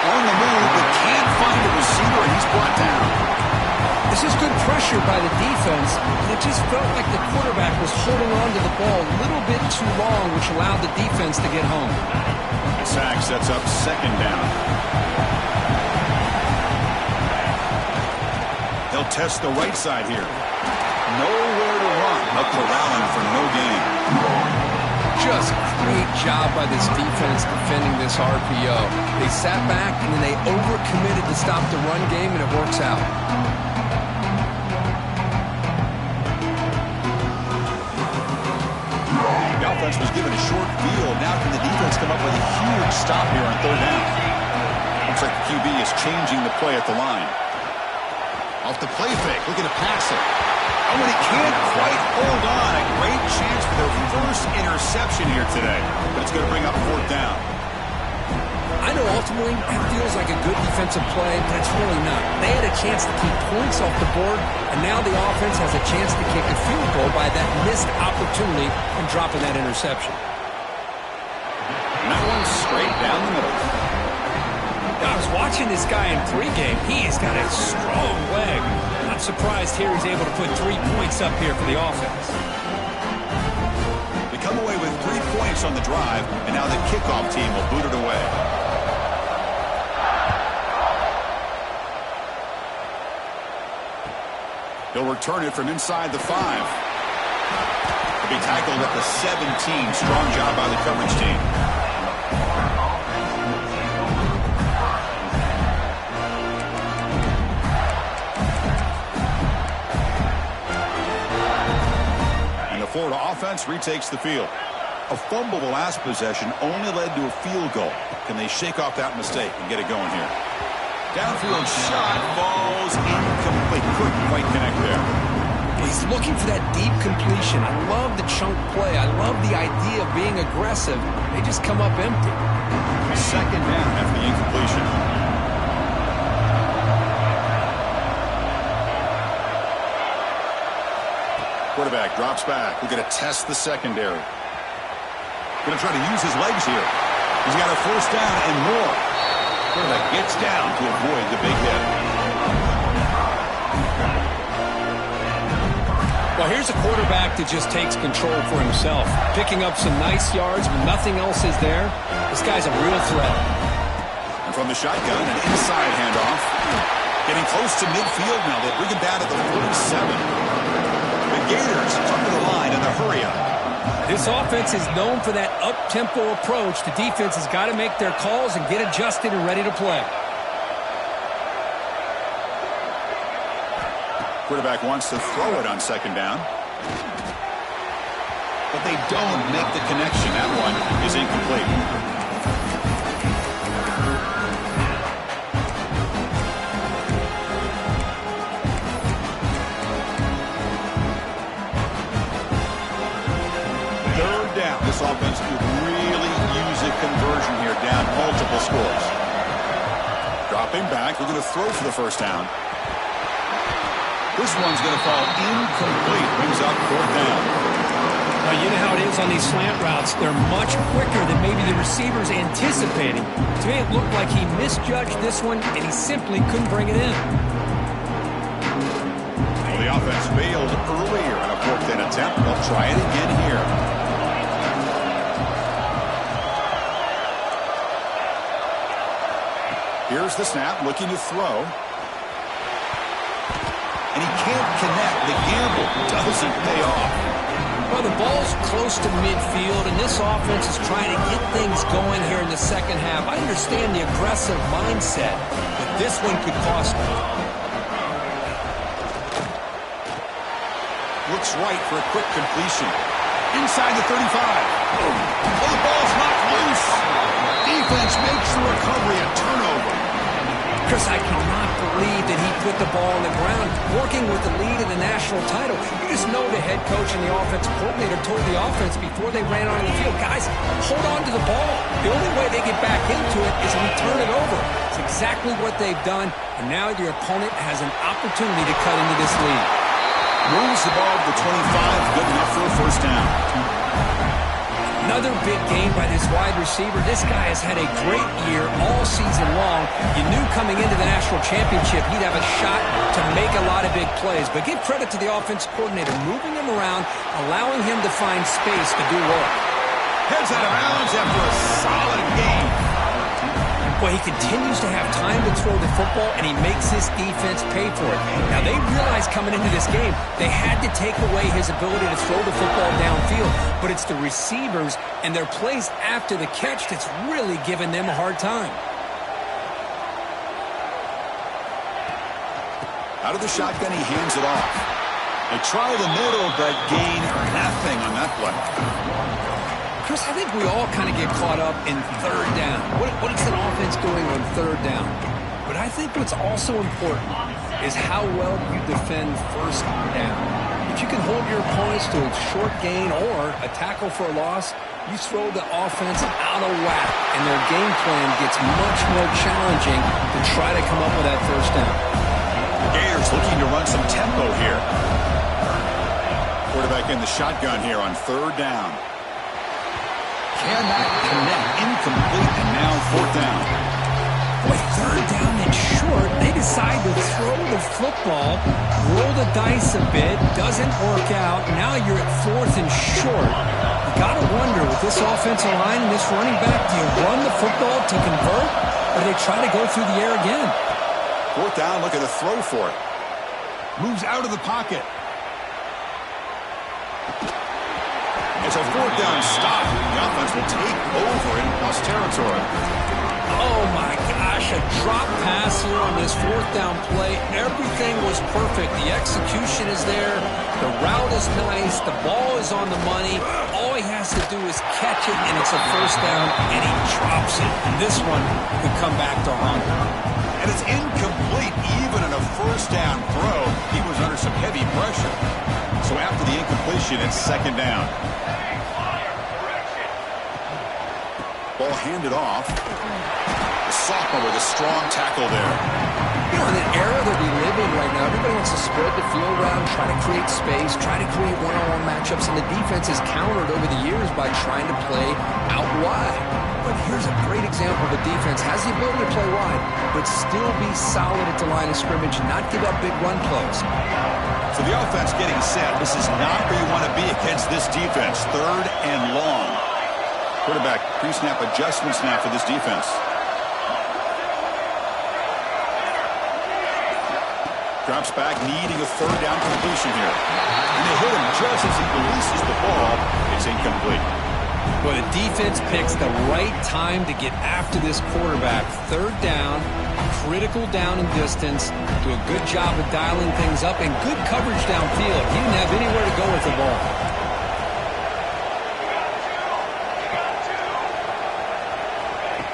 On the move, but can't find a receiver, and he's brought down. This is good pressure by the defense, and it just felt like the quarterback was holding on to the ball a little bit too long, which allowed the defense to get home. The sack sets up second down. They'll test the right side here. Nowhere to run. Up corralling for no gain. Just great job by this defense defending this RPO. They sat back and then they overcommitted to stop the run game, and it works out. The offense was given a short field. Now can the defense come up with a huge stop here on third down? Looks like the QB is changing the play at the line. Off the play fake, looking to pass it. Oh, and he can't quite hold on. A great chance for their first interception here today. But it's going to bring up fourth down. I know ultimately that feels like a good defensive play, but it's really not. They had a chance to keep points off the board, and now the offense has a chance to kick a field goal by that missed opportunity and dropping that interception. And that one's straight down the middle. I was watching this guy in pregame. He's got a strong leg. Not surprised here he's able to put 3 points up here for the offense. points on the drive, and now the kickoff team will boot it away. He'll return it from inside the 5. He'll be tackled at the 17. Strong job by the coverage team. Florida offense retakes the field. A fumble the last possession only led to a field goal. Can they shake off that mistake and get it going here? Downfield shot falls incomplete. Couldn't quite connect there. He's looking for that deep completion. I love the chunk play. I love the idea of being aggressive. They just come up empty. Second down after the incompletion. Quarterback drops back. We're going to test the secondary. Going to try to use his legs here. He's got a first down and more. Quarterback gets down to avoid the big hit. Well, here's a quarterback that just takes control for himself. Picking up some nice yards when nothing else is there. This guy's a real threat. And from the shotgun, an inside handoff. Getting close to midfield now. They bring him down at the 47. The Gators come to the line in the hurry-up. This offense is known for that up-tempo approach. The defense has got to make their calls and get adjusted and ready to play. Quarterback wants to throw it on second down. But they don't make the connection. That one is incomplete. This offense could really use a conversion here, down multiple scores. Dropping back, they're going to throw for the first down. This one's going to fall incomplete. Brings up fourth down. Now, you know how it is on these slant routes. They're much quicker than maybe the receivers anticipating. To me, it looked like he misjudged this one, and he simply couldn't bring it in. Well, the offense failed earlier in a fourth down attempt. They'll try it again here. Here's the snap, looking to throw. And he can't connect. The gamble doesn't pay off. Well, the ball's close to midfield, and this offense is trying to get things going here in the second half. I understand the aggressive mindset, but this one could cost them. Looks right for a quick completion. Inside the 35. Oh, the ball's knocked loose. Defense makes the recovery a turnover. Chris, I cannot believe that he put the ball on the ground, working with the lead in the national title. You just know the head coach and the offensive coordinator told the offense before they ran on the field, guys, hold on to the ball. The only way they get back into it is return it over. It's exactly what they've done, and now your opponent has an opportunity to cut into this lead. Moves the ball to the 25, good enough for a first down. Another big game by this wide receiver. This guy has had a great year all season long. You knew coming into the national championship he'd have a shot to make a lot of big plays. But give credit to the offensive coordinator, moving him around, allowing him to find space to do work. Heads out of bounds after a solid game. Well, he continues to have time to throw the football, and he makes his defense pay for it. Now, they realized coming into this game they had to take away his ability to throw the football downfield, but it's the receivers and their plays after the catch that's really giving them a hard time. Out of the shotgun, he hands it off. They try the middle, but gain nothing on that play. Chris, I think we all kind of get caught up in third down. What is an offense doing on third down? But I think what's also important is how well you defend first down. If you can hold your opponents to a short gain or a tackle for a loss, you throw the offense out of whack, and their game plan gets much more challenging to try to come up with that first down. Gators looking to run some tempo here. Quarterback in the shotgun here on third down. Cannot connect, incomplete, and now fourth down. Boy, third down and short. They decide to throw the football, roll the dice a bit, doesn't work out. Now you're at fourth and short. You got to wonder, with this offensive line and this running back, do you run the football to convert, or do they try to go through the air again? Fourth down, looking to throw for it. Moves out of the pocket. It's a fourth down stop. The offense will take over in plus territory. Oh, my gosh, a drop pass here on this fourth down play. Everything was perfect. The execution is there. The route is nice. The ball is on the money. All he has to do is catch it, and it's a first down, and he drops it. And this one could come back to haunt him. And it's incomplete. Even in a first down throw, he was under some heavy pressure. So after the incompletion, it's second down. Ball handed off. The sophomore with a strong tackle there. You know, in an era that we live in right now, everybody wants to spread the field around, try to create space, try to create one-on-one matchups, and the defense has countered over the years by trying to play out wide. But here's a great example of a defense has the ability to play wide, but still be solid at the line of scrimmage, not give up big run plays. So the offense getting set. This is not where you want to be against this defense. Third and long. Quarterback pre-snap adjustment snap for this defense. Drops back, needing a third down completion here. And they hit him just as he releases the ball. It's incomplete. Well, the defense picks the right time to get after this quarterback. Third down, critical down and distance. Do a good job of dialing things up and good coverage downfield. He didn't have anywhere to go with the ball.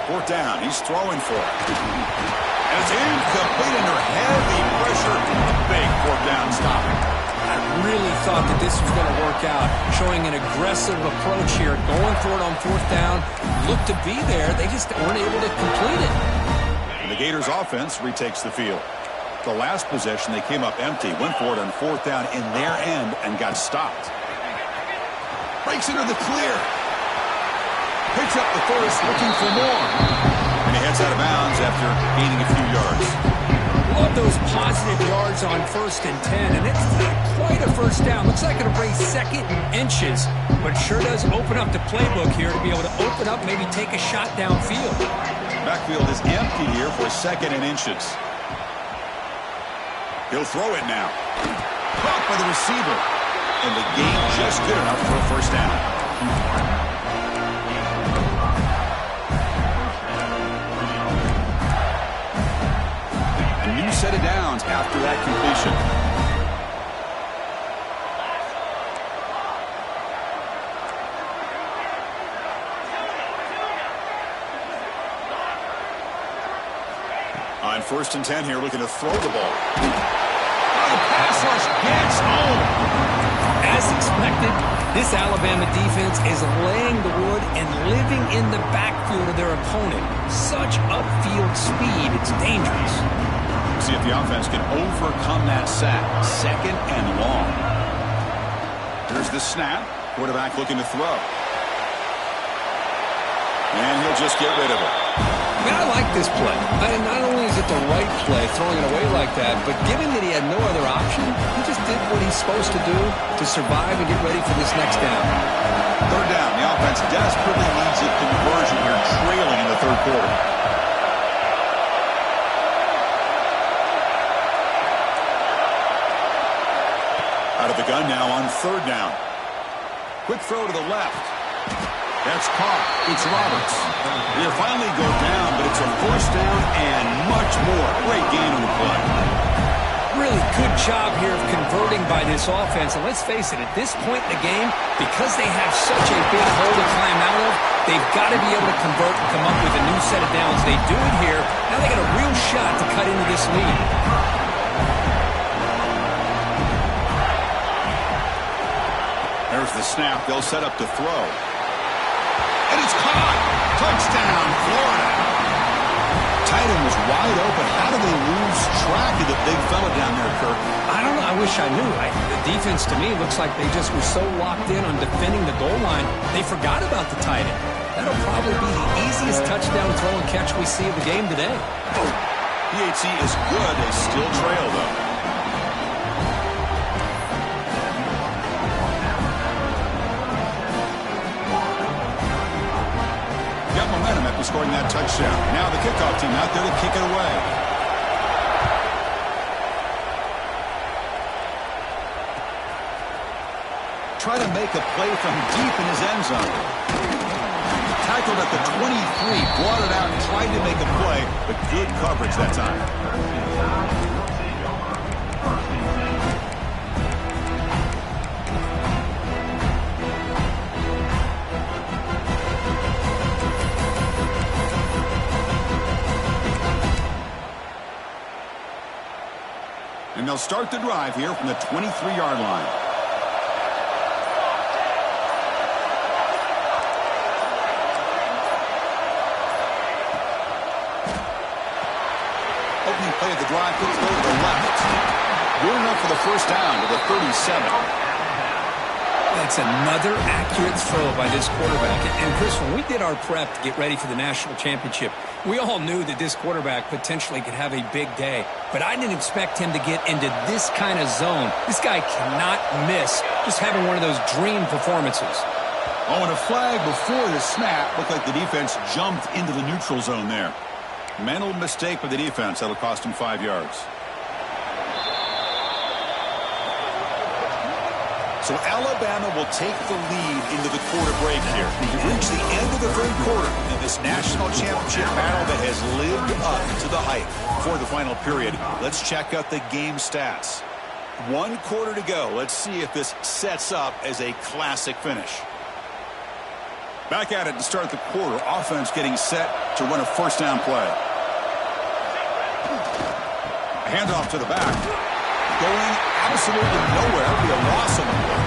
Fourth down, he's throwing for it. And it's incomplete under heavy pressure. A big fourth down stop. I really thought that this was going to work out, showing an aggressive approach here, going for it on fourth down. Looked to be there. They just weren't able to complete it. And the Gators offense retakes the field. The last possession, they came up empty, went for it on fourth down in their end and got stopped. Breaks into the clear. Picks up the first, looking for more. And he heads out of bounds after gaining a few yards. Love those positive yards on 1st and 10, and it's not quite a first down. Looks like it'll bring second and inches, but it sure does open up the playbook here to be able to open up, maybe take a shot downfield. Backfield is empty here for second and inches. He'll throw it now. Caught by the receiver. And the game just good enough for a first down. New set of downs after that completion. On 1st and 10 here, looking to throw the ball. Oh, the pass rush gets home. As expected, this Alabama defense is laying the wood and living in the backfield of their opponent. Such upfield speed, it's dangerous. See if the offense can overcome that sack. Second and long. Here's the snap. Quarterback looking to throw. And he'll just get rid of it. I mean, I like this play. Not only is it the right play, throwing it away like that, but given that he had no other option, he just did what he's supposed to do to survive and get ready for this next down. Third down. The offense desperately needs a conversion here, trailing in the third quarter. Out of the gun now on third down. Quick throw to the left. That's caught. It's Roberts. They'll finally go down, but it's a first down and much more. Great gain on the play. Really good job here of converting by this offense. And let's face it, at this point in the game, because they have such a big hole to climb out of, they've got to be able to convert and come up with a new set of downs. They do it here. Now they got a real shot to cut into this lead. There's the snap. They'll set up to throw. And it's caught. Touchdown, Florida. Tight end was wide open. How do they lose track of the big fella down there, Kirk? I don't know. I wish I knew. The defense, to me, looks like they just were so locked in on defending the goal line, they forgot about the tight end. That'll probably be the easiest touchdown throw and catch we see of the game today. PHC is good. They still trail, though. Got momentum after scoring that touchdown. Now the kickoff team out there to kick it away. Try to make a play from deep in his end zone. Tackled at the 23, brought it out and tried to make a play, but good coverage that time. And they'll start the drive here from the 23-yard line. Opening play of the drive, quick throw to the left. Good enough for the first down to the 37. That's another accurate throw by this quarterback. And Chris, when we did our prep to get ready for the national championship, we all knew that this quarterback potentially could have a big day. But I didn't expect him to get into this kind of zone. This guy cannot miss just having one of those dream performances. Oh, and a flag before the snap. Looked like the defense jumped into the neutral zone there. Mental mistake by the defense. That'll cost him 5 yards. So Alabama will take the lead into the quarter break here. We've reached the end of the third quarter in this national championship battle that has lived up to the hype. Before the final period, let's check out the game stats. 1 quarter to go. Let's see if this sets up as a classic finish. Back at it to start the quarter. Offense getting set to run a first down play. Handoff to the back. Going absolutely nowhere. It'll be a loss on the play.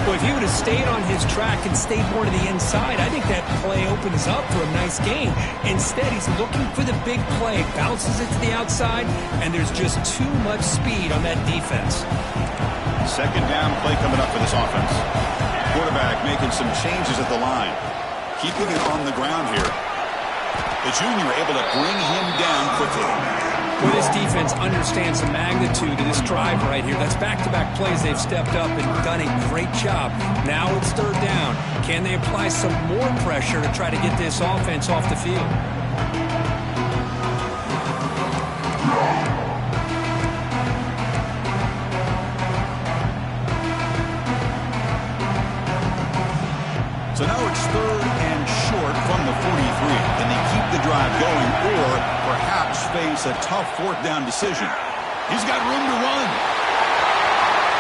Well, if he would have stayed on his track and stayed more to the inside, I think that play opens up for a nice game. Instead, he's looking for the big play. Bounces it to the outside, and there's just too much speed on that defense. Second down play coming up for this offense. Quarterback making some changes at the line. Keeping it on the ground here. The junior able to bring him down quickly. Well, this defense understands the magnitude of this drive right here. That's back-to-back plays. They've stepped up and done a great job. Now it's third down. Can they apply some more pressure to try to get this offense off the field? So now it's third and short from the 43. Can they keep the drive going or perhaps face a tough fourth down decision? He's got room to run.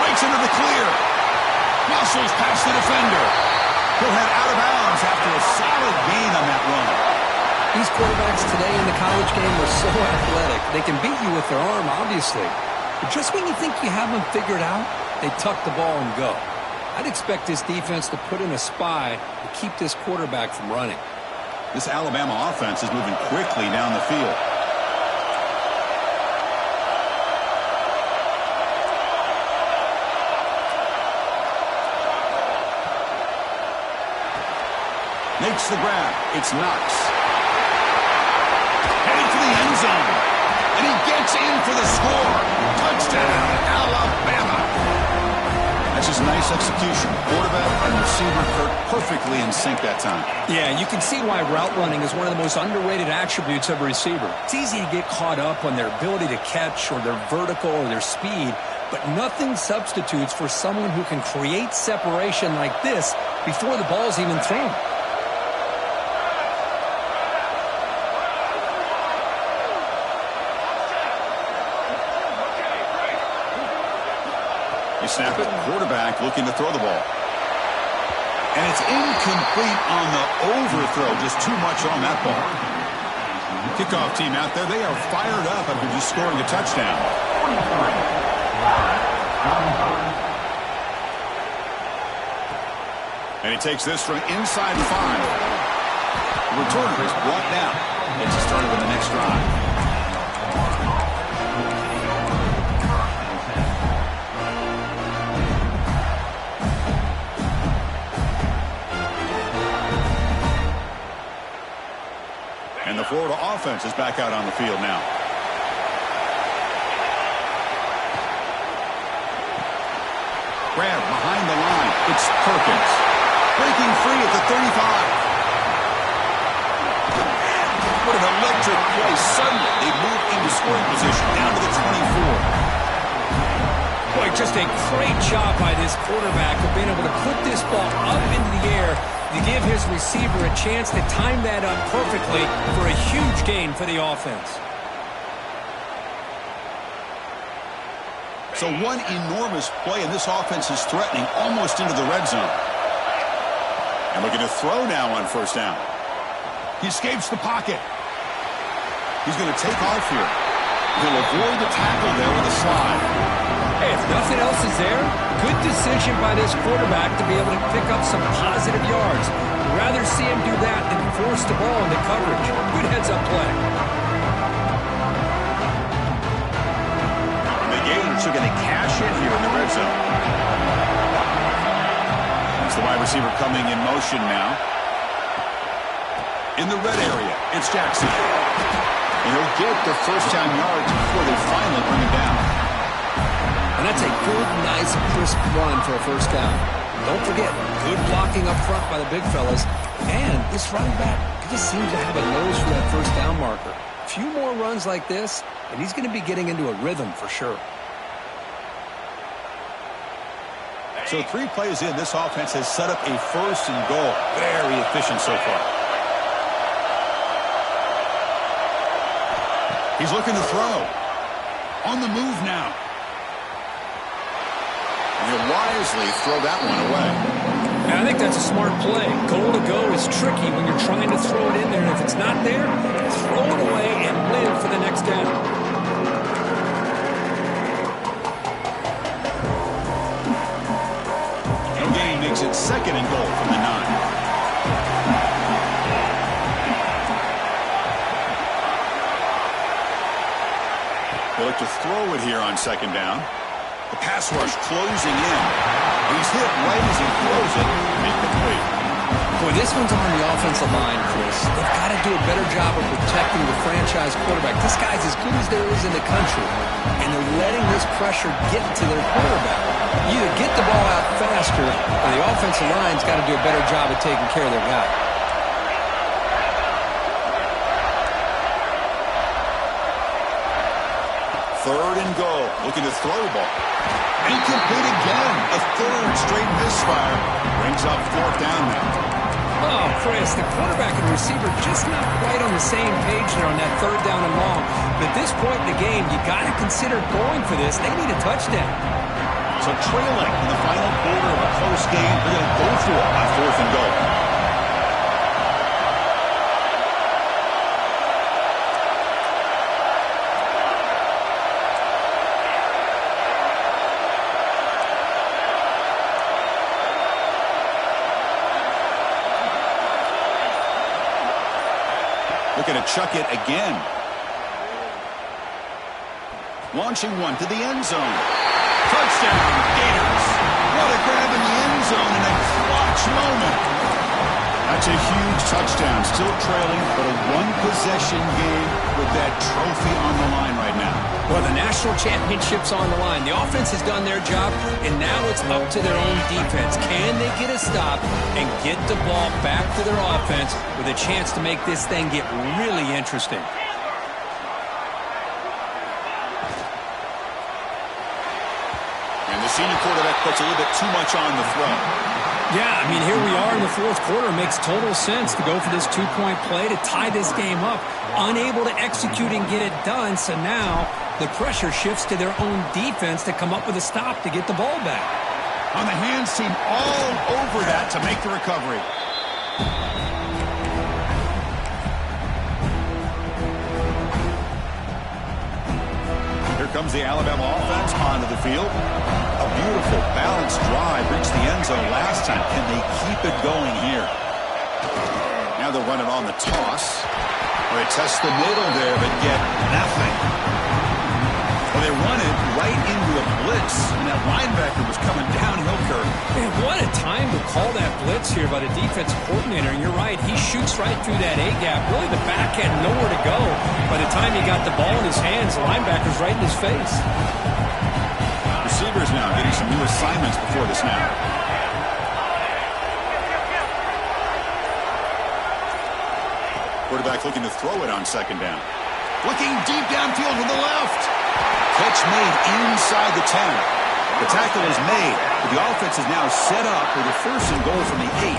Breaks into the clear. Muscles past the defender. He'll head out of bounds after a solid gain on that run. These quarterbacks today in the college game are so athletic. They can beat you with their arm, obviously. But just when you think you have them figured out, they tuck the ball and go. I'd expect this defense to put in a spy to keep this quarterback from running. This Alabama offense is moving quickly down the field. Makes the grab. It's Knox. Heading for the end zone. And he gets in for the score. Touchdown, Alabama. That's just nice execution. Quarterback and receiver perfectly in sync that time. Yeah, you can see why route running is one of the most underrated attributes of a receiver. It's easy to get caught up on their ability to catch or their vertical or their speed, but nothing substitutes for someone who can create separation like this before the ball's even thrown. Snap it, quarterback looking to throw the ball. And it's incomplete on the overthrow. Just too much on that ball. Kickoff team out there. They are fired up after just scoring a touchdown. And he takes this from inside 5. The returner is brought down. It's a start of the next drive. Florida offense is back out on the field now. Grab behind the line. It's Perkins. Breaking free at the 35. What an electric play. Suddenly, they move into scoring position down to the 24. Boy, just a great job by this quarterback of being able to put this ball up into the air to give his receiver a chance to time that up perfectly for a huge gain for the offense. So one enormous play, and this offense is threatening almost into the red zone. And looking to throw now on first down. He escapes the pocket. He's going to take off here. He'll avoid the tackle there with a slide. Hey, if nothing else is there, good decision by this quarterback to be able to pick up some positive yards. I'd rather see him do that than force the ball into coverage. Good heads-up play. The Gators are going to cash in here in the red zone. That's the wide receiver coming in motion now. In the red area, it's Jackson. And he'll get the first-down yards before they finally bring him down. And that's a good, nice, crisp run for a first down. Don't forget, good blocking up front by the big fellas. And this running back just seems to have a nose for that first down marker. A few more runs like this, and he's going to be getting into a rhythm for sure. So 3 plays in, this offense has set up a first and goal. Very efficient so far. He's looking to throw. On the move now. And he'll wisely throw that one away. And I think that's a smart play. Goal to go is tricky when you're trying to throw it in there. And if it's not there, throw it away and live for the next down. No gain makes it second and goal from the 9. They look to throw it here on second down. The pass rush closing in. He's hit right as he throws it. Incomplete. Boy, this one's on the offensive line, Chris. They've got to do a better job of protecting the franchise quarterback. This guy's as good as there is in the country, and they're letting this pressure get to their quarterback. You either get the ball out faster, or the offensive line's got to do a better job of taking care of their guy. Third and goal. Looking to throw the ball. Incomplete again. A third straight misfire. Brings up fourth down now. Oh, Chris, the quarterback and receiver just not quite on the same page there on that third down and long. But at this point in the game, you got to consider going for this. They need a touchdown. So trailing in the final quarter of a close game, they're going to go for it on fourth and goal. Looking to chuck it again. Launching one to the end zone. Touchdown, Gators. What a grab in the end zone in a clutch moment. That's a huge touchdown. Still trailing, but a one-possession game with that trophy on the line right now. Well, the national championship's on the line. The offense has done their job, and now it's up to their own defense. Can they get a stop and get the ball back to their offense with a chance to make this thing get really interesting? And the senior quarterback puts a little bit too much on the throw. Yeah, I mean, here we are in the fourth quarter. It makes total sense to go for this two-point play to tie this game up. Unable to execute and get it done, so now the pressure shifts to their own defense to come up with a stop to get the ball back. On the hands team all over that to make the recovery. Here comes the Alabama offense onto the field. A beautiful, balanced drive reached the end zone last time. Can they keep it going here? Now they'll run it on the toss. They test the middle there, but get nothing. Well, they run it right into a blitz, and that linebacker was coming downhill, Kirk. Man, what a time to call that blitz. blitz here by the defensive coordinator, and you're right, he shoots right through that A-gap. Really, the back had nowhere to go. By the time he got the ball in his hands, the linebacker's right in his face. Receivers now getting some new assignments before the snap. Quarterback looking to throw it on second down. Looking deep downfield to the left. Catch made inside the 10. The tackle is made, but the offense is now set up with a first and goal from the 8.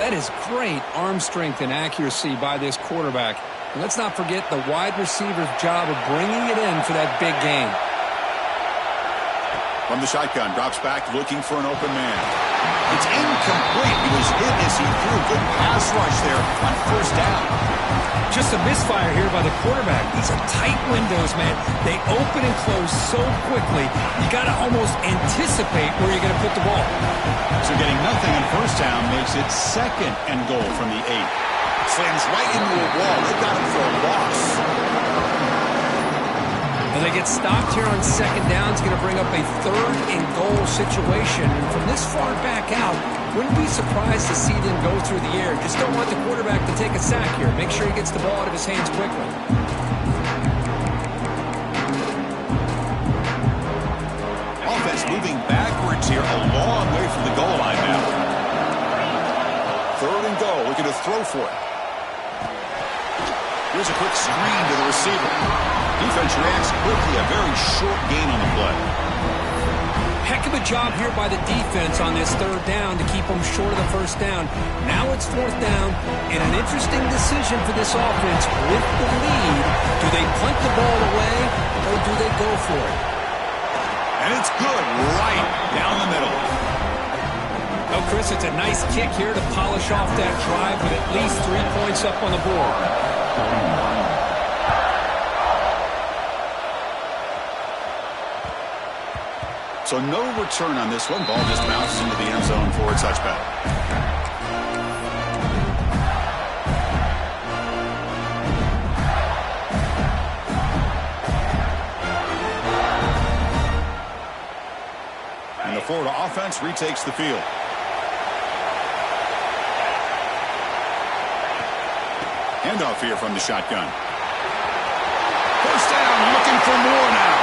That is great arm strength and accuracy by this quarterback. And let's not forget the wide receiver's job of bringing it in for that big game. From the shotgun, drops back looking for an open man. It's incomplete. He was hit as he threw. Good pass rush there on first down. Just a misfire here by the quarterback. These are tight windows, man. They open and close so quickly, you got to almost anticipate where you're going to put the ball. So getting nothing on first down makes it second and goal from the 8. Slams right into a wall. They got him for a loss. And they get stopped here on second down. It's going to bring up a third and goal situation. And from this far back out, wouldn't be surprised to see them go through the air. Just don't want the quarterback to take a sack here. Make sure he gets the ball out of his hands quickly. Offense moving backwards here, a long way from the goal line now. Third and goal, looking to throw for it. Here's a quick screen to the receiver. Defense reacts quickly, a very short gain on the play. Heck of a job here by the defense on this third down to keep them short of the first down. Now it's fourth down, and an interesting decision for this offense with the lead. Do they punt the ball away, or do they go for it? And it's good, right down the middle. Oh, Chris, it's a nice kick here to polish off that drive with at least 3 points up on the board. So no return on this one. Ball just bounces into the end zone for a touchback. And the Florida offense retakes the field. Handoff here from the shotgun. First down, looking for more now.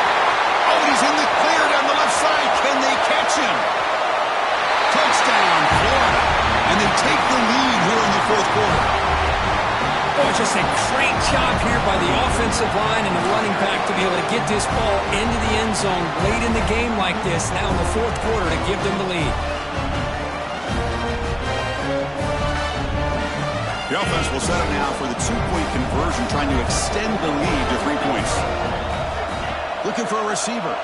Oh, he's in the clear down the left side. Can they catch him? Touchdown, Florida. And they take the lead here in the fourth quarter. Oh, just a great job here by the offensive line and the running back to be able to get this ball into the end zone late in the game like this, now in the fourth quarter, to give them the lead. The offense will set it now for the 2-point conversion, trying to extend the lead to 3 points. Looking for a receiver.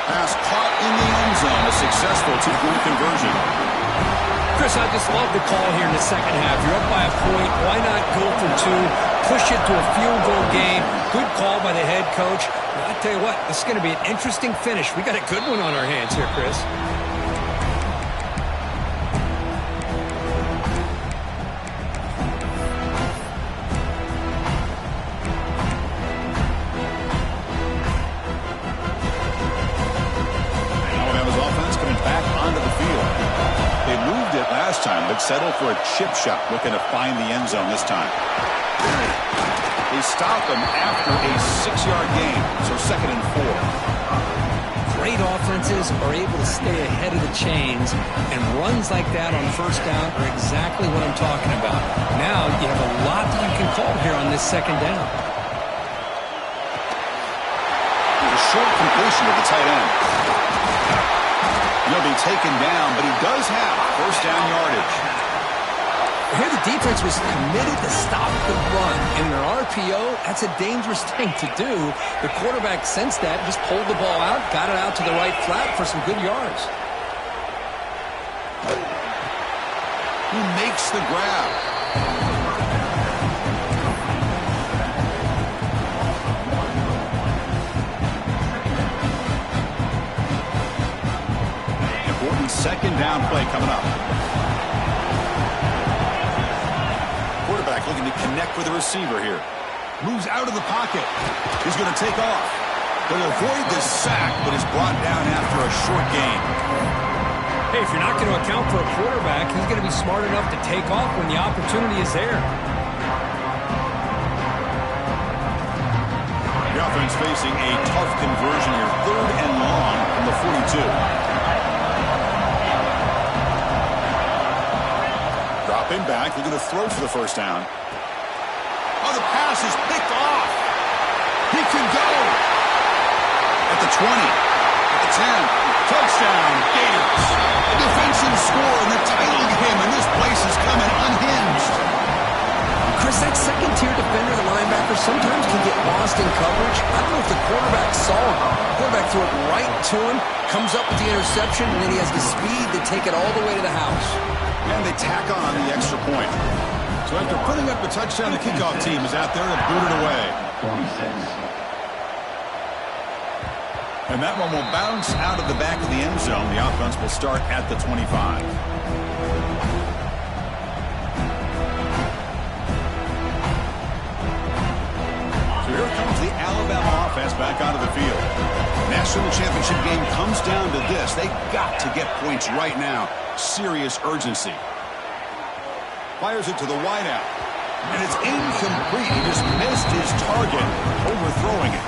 Pass caught in the end zone. A successful 2-point conversion. Chris, I just love the call here in the second half. You're up by a point. Why not go for 2? Push it to a field goal game. Good call by the head coach. Well, I tell you what, this is going to be an interesting finish. We got a good one on our hands here, Chris. But settle for a chip shot, looking to find the end zone this time. They stop him after a 6-yard gain, so second and 4. Great offenses are able to stay ahead of the chains, and runs like that on first down are exactly what I'm talking about. Now you have a lot that you can call here on this second down. A short completion to the tight end. He'll be taken down, but he does have first down yardage. Here the defense was committed to stop the run. And in an RPO, that's a dangerous thing to do. The quarterback sensed that, just pulled the ball out, got it out to the right flat for some good yards. He makes the grab. Second down play coming up. Quarterback looking to connect with the receiver here. Moves out of the pocket. He's going to take off. He'll avoid the sack, but is brought down after a short gain. Hey, if you're not going to account for a quarterback, he's going to be smart enough to take off when the opportunity is there. The offense facing a tough conversion here. 3rd and long from the 42. Dropping back, looking to throw for the first down. Oh, the pass is picked off. He can go. At the 20, at the 10. Touchdown, Gators. A defensive score in the title game, and this place is coming unhinged. Chris, that second-tier defender, the linebacker, sometimes can get lost in coverage. I don't know if the quarterback saw him. The quarterback threw it right to him, comes up with the interception, and then he has the speed to take it all the way to the house. And they tack on the extra point. So after putting up a touchdown, the kickoff team is out there to boot it away. 46. And that one will bounce out of the back of the end zone. The offense will start at the 25. So here comes the Alabama offense back onto the field. National championship game comes down to this. They've got to get points right now. Serious urgency. Fires it to the wideout. And it's incomplete. He just missed his target, overthrowing it.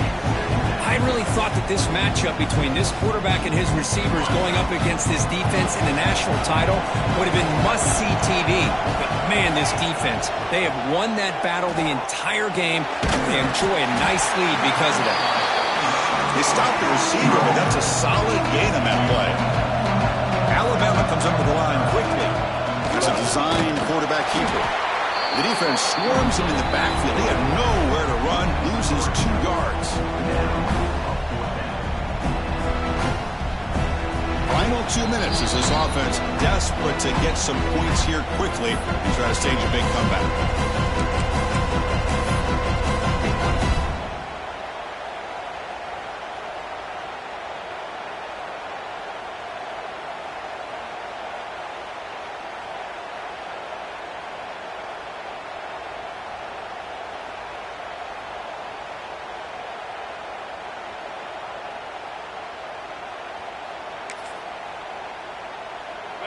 I really thought that this matchup between this quarterback and his receivers going up against this defense in the national title would have been must-see TV. But, man, this defense, they have won that battle the entire game. They enjoy a nice lead because of that. They stopped the receiver, but that's a solid gain on that play. Alabama comes up with the line quickly. It's a designed quarterback keeper. The defense swarms him in the backfield. He had nowhere to run, loses 2 yards. Final 2 minutes as this offense desperate to get some points here quickly and try to stage a big comeback.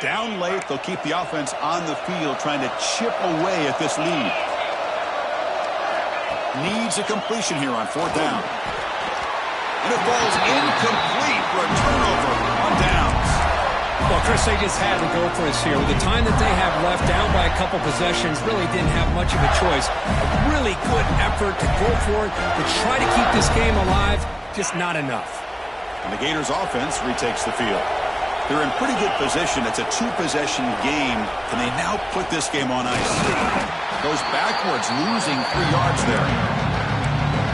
Down late, they'll keep the offense on the field trying to chip away at this lead. Needs a completion here on 4th down. And it falls incomplete for a turnover on downs. Well, Chris, they just had to go for us here. With the time that they have left, down by a couple possessions, really didn't have much of a choice. A really good effort to go for it, to try to keep this game alive, just not enough. And the Gators offense retakes the field. They're in pretty good position. It's a 2-possession game. Can they now put this game on ice? Goes backwards, losing 3 yards there.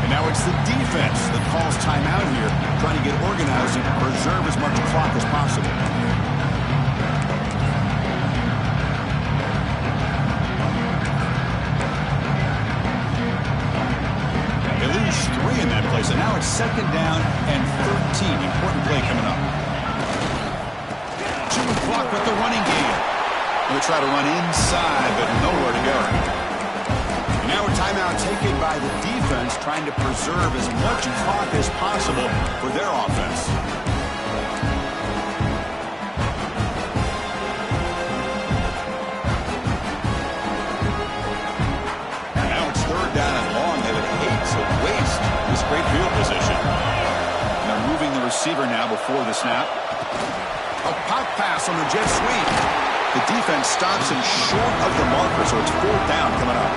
And now it's the defense that calls timeout here, trying to get organized and preserve as much clock as possible. They lose 3 in that place, and now it's 2nd down and 13. Important play coming up. Clock with the running game. They try to run inside, but nowhere to go. And now a timeout taken by the defense, trying to preserve as much clock as possible for their offense. And now it's 3rd down and long. They would hate to waste this great field position. And they're moving the receiver now before the snap. A pop pass on the jet sweep. The defense stops him short of the marker, so it's 4th down coming up.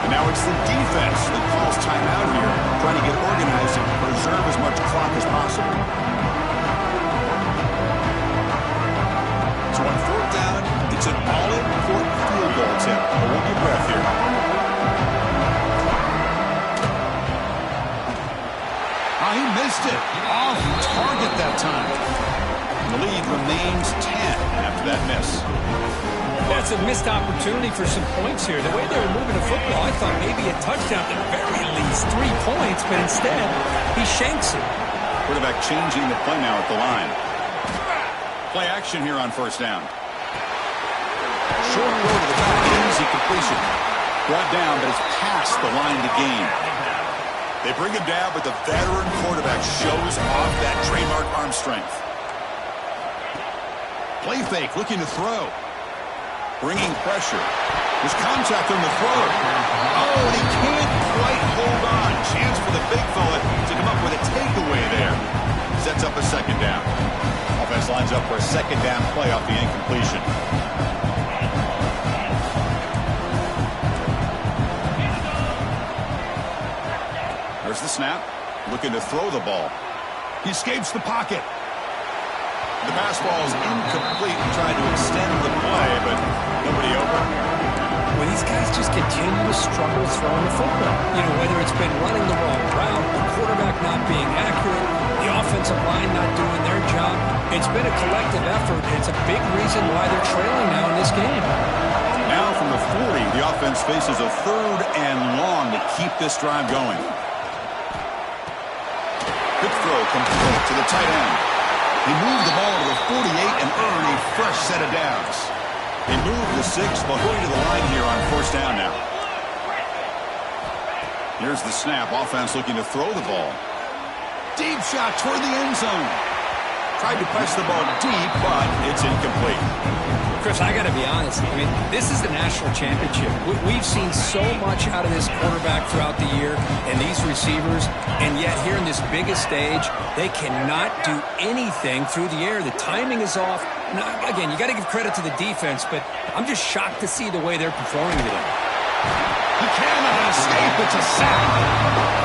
And now it's the defense that calls timeout here, trying to get organized and preserve as much clock as possible. So on 4th down, it's an all-important field goal attempt. Hold your breath here. Oh, he missed it. Off target that time. The lead remains 10 after that miss. That's a missed opportunity for some points here. The way they were moving the football, I thought maybe a touchdown at the very least, 3 points, but instead, he shanks it. Quarterback changing the play now at the line. Play action here on 1st down. Short throw to the back, easy completion. Brought down, but it's past the line to gain. They bring him down, but the veteran quarterback shows off that trademark arm strength. Play fake, looking to throw. Bringing pressure. There's contact on the throw. Oh, and he can't quite hold on. Chance for the big fella to come up with a takeaway there. Sets up a second down. Offense lines up for a second down play off the incompletion. There's the snap. Looking to throw the ball. He escapes the pocket. The pass ball is incomplete. Trying to extend the play, but nobody open. Well, these guys just continue to struggle throwing the football. You know, whether it's been running the wrong route, the quarterback not being accurate, the offensive line not doing their job. It's been a collective effort, and it's a big reason why they're trailing now in this game. Now from the 40, the offense faces a 3rd and long to keep this drive going. Quick throw complete to the tight end. He moved the ball to the 48 and earned a fresh set of downs. They moved the 6 while going to the line here on 1st down now. Here's the snap. Offense looking to throw the ball. Deep shot toward the end zone. Tried to press the ball deep, but it's incomplete. Chris, I got to be honest. I mean, this is the national championship. We've seen so much out of this quarterback throughout the year and these receivers, and yet here in this biggest stage, they cannot do anything through the air. The timing is off. Now, again, you got to give credit to the defense, but I'm just shocked to see the way they're performing today. He cannot escape. It's a sack.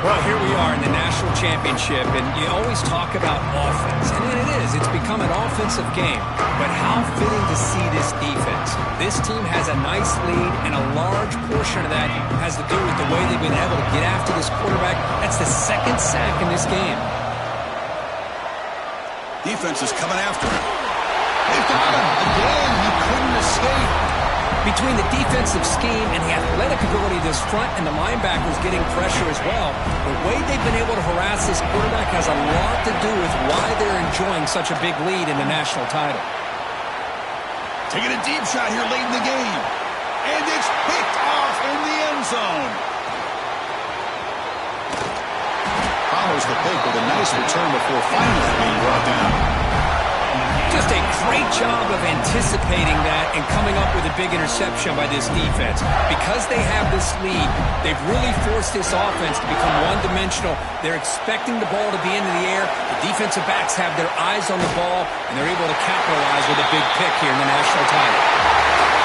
Well, here we are in the national championship, and you always talk about offense, and it is. It's become an offensive game. But how fitting to see this defense. This team has a nice lead, and a large portion of that has to do with the way they've been able to get after this quarterback. That's the 2nd sack in this game. Defense is coming after him. They've got him. Again, he couldn't escape. Between the defensive scheme and the athletic ability of this front and the linebackers getting pressure as well, the way they've been able to harass this quarterback has a lot to do with why they're enjoying such a big lead in the national title. Taking a deep shot here late in the game. And it's picked off in the end zone. Follows the pick with a nice return before finally being brought down. Just a great job of anticipating that and coming up with a big interception by this defense. Because they have this lead, they've really forced this offense to become one-dimensional. They're expecting the ball to be into the air. The defensive backs have their eyes on the ball, and they're able to capitalize with a big pick here in the national title.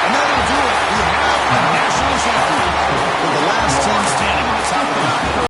And that'll do it. We have a national champion with the last team standing at the top of the mountain.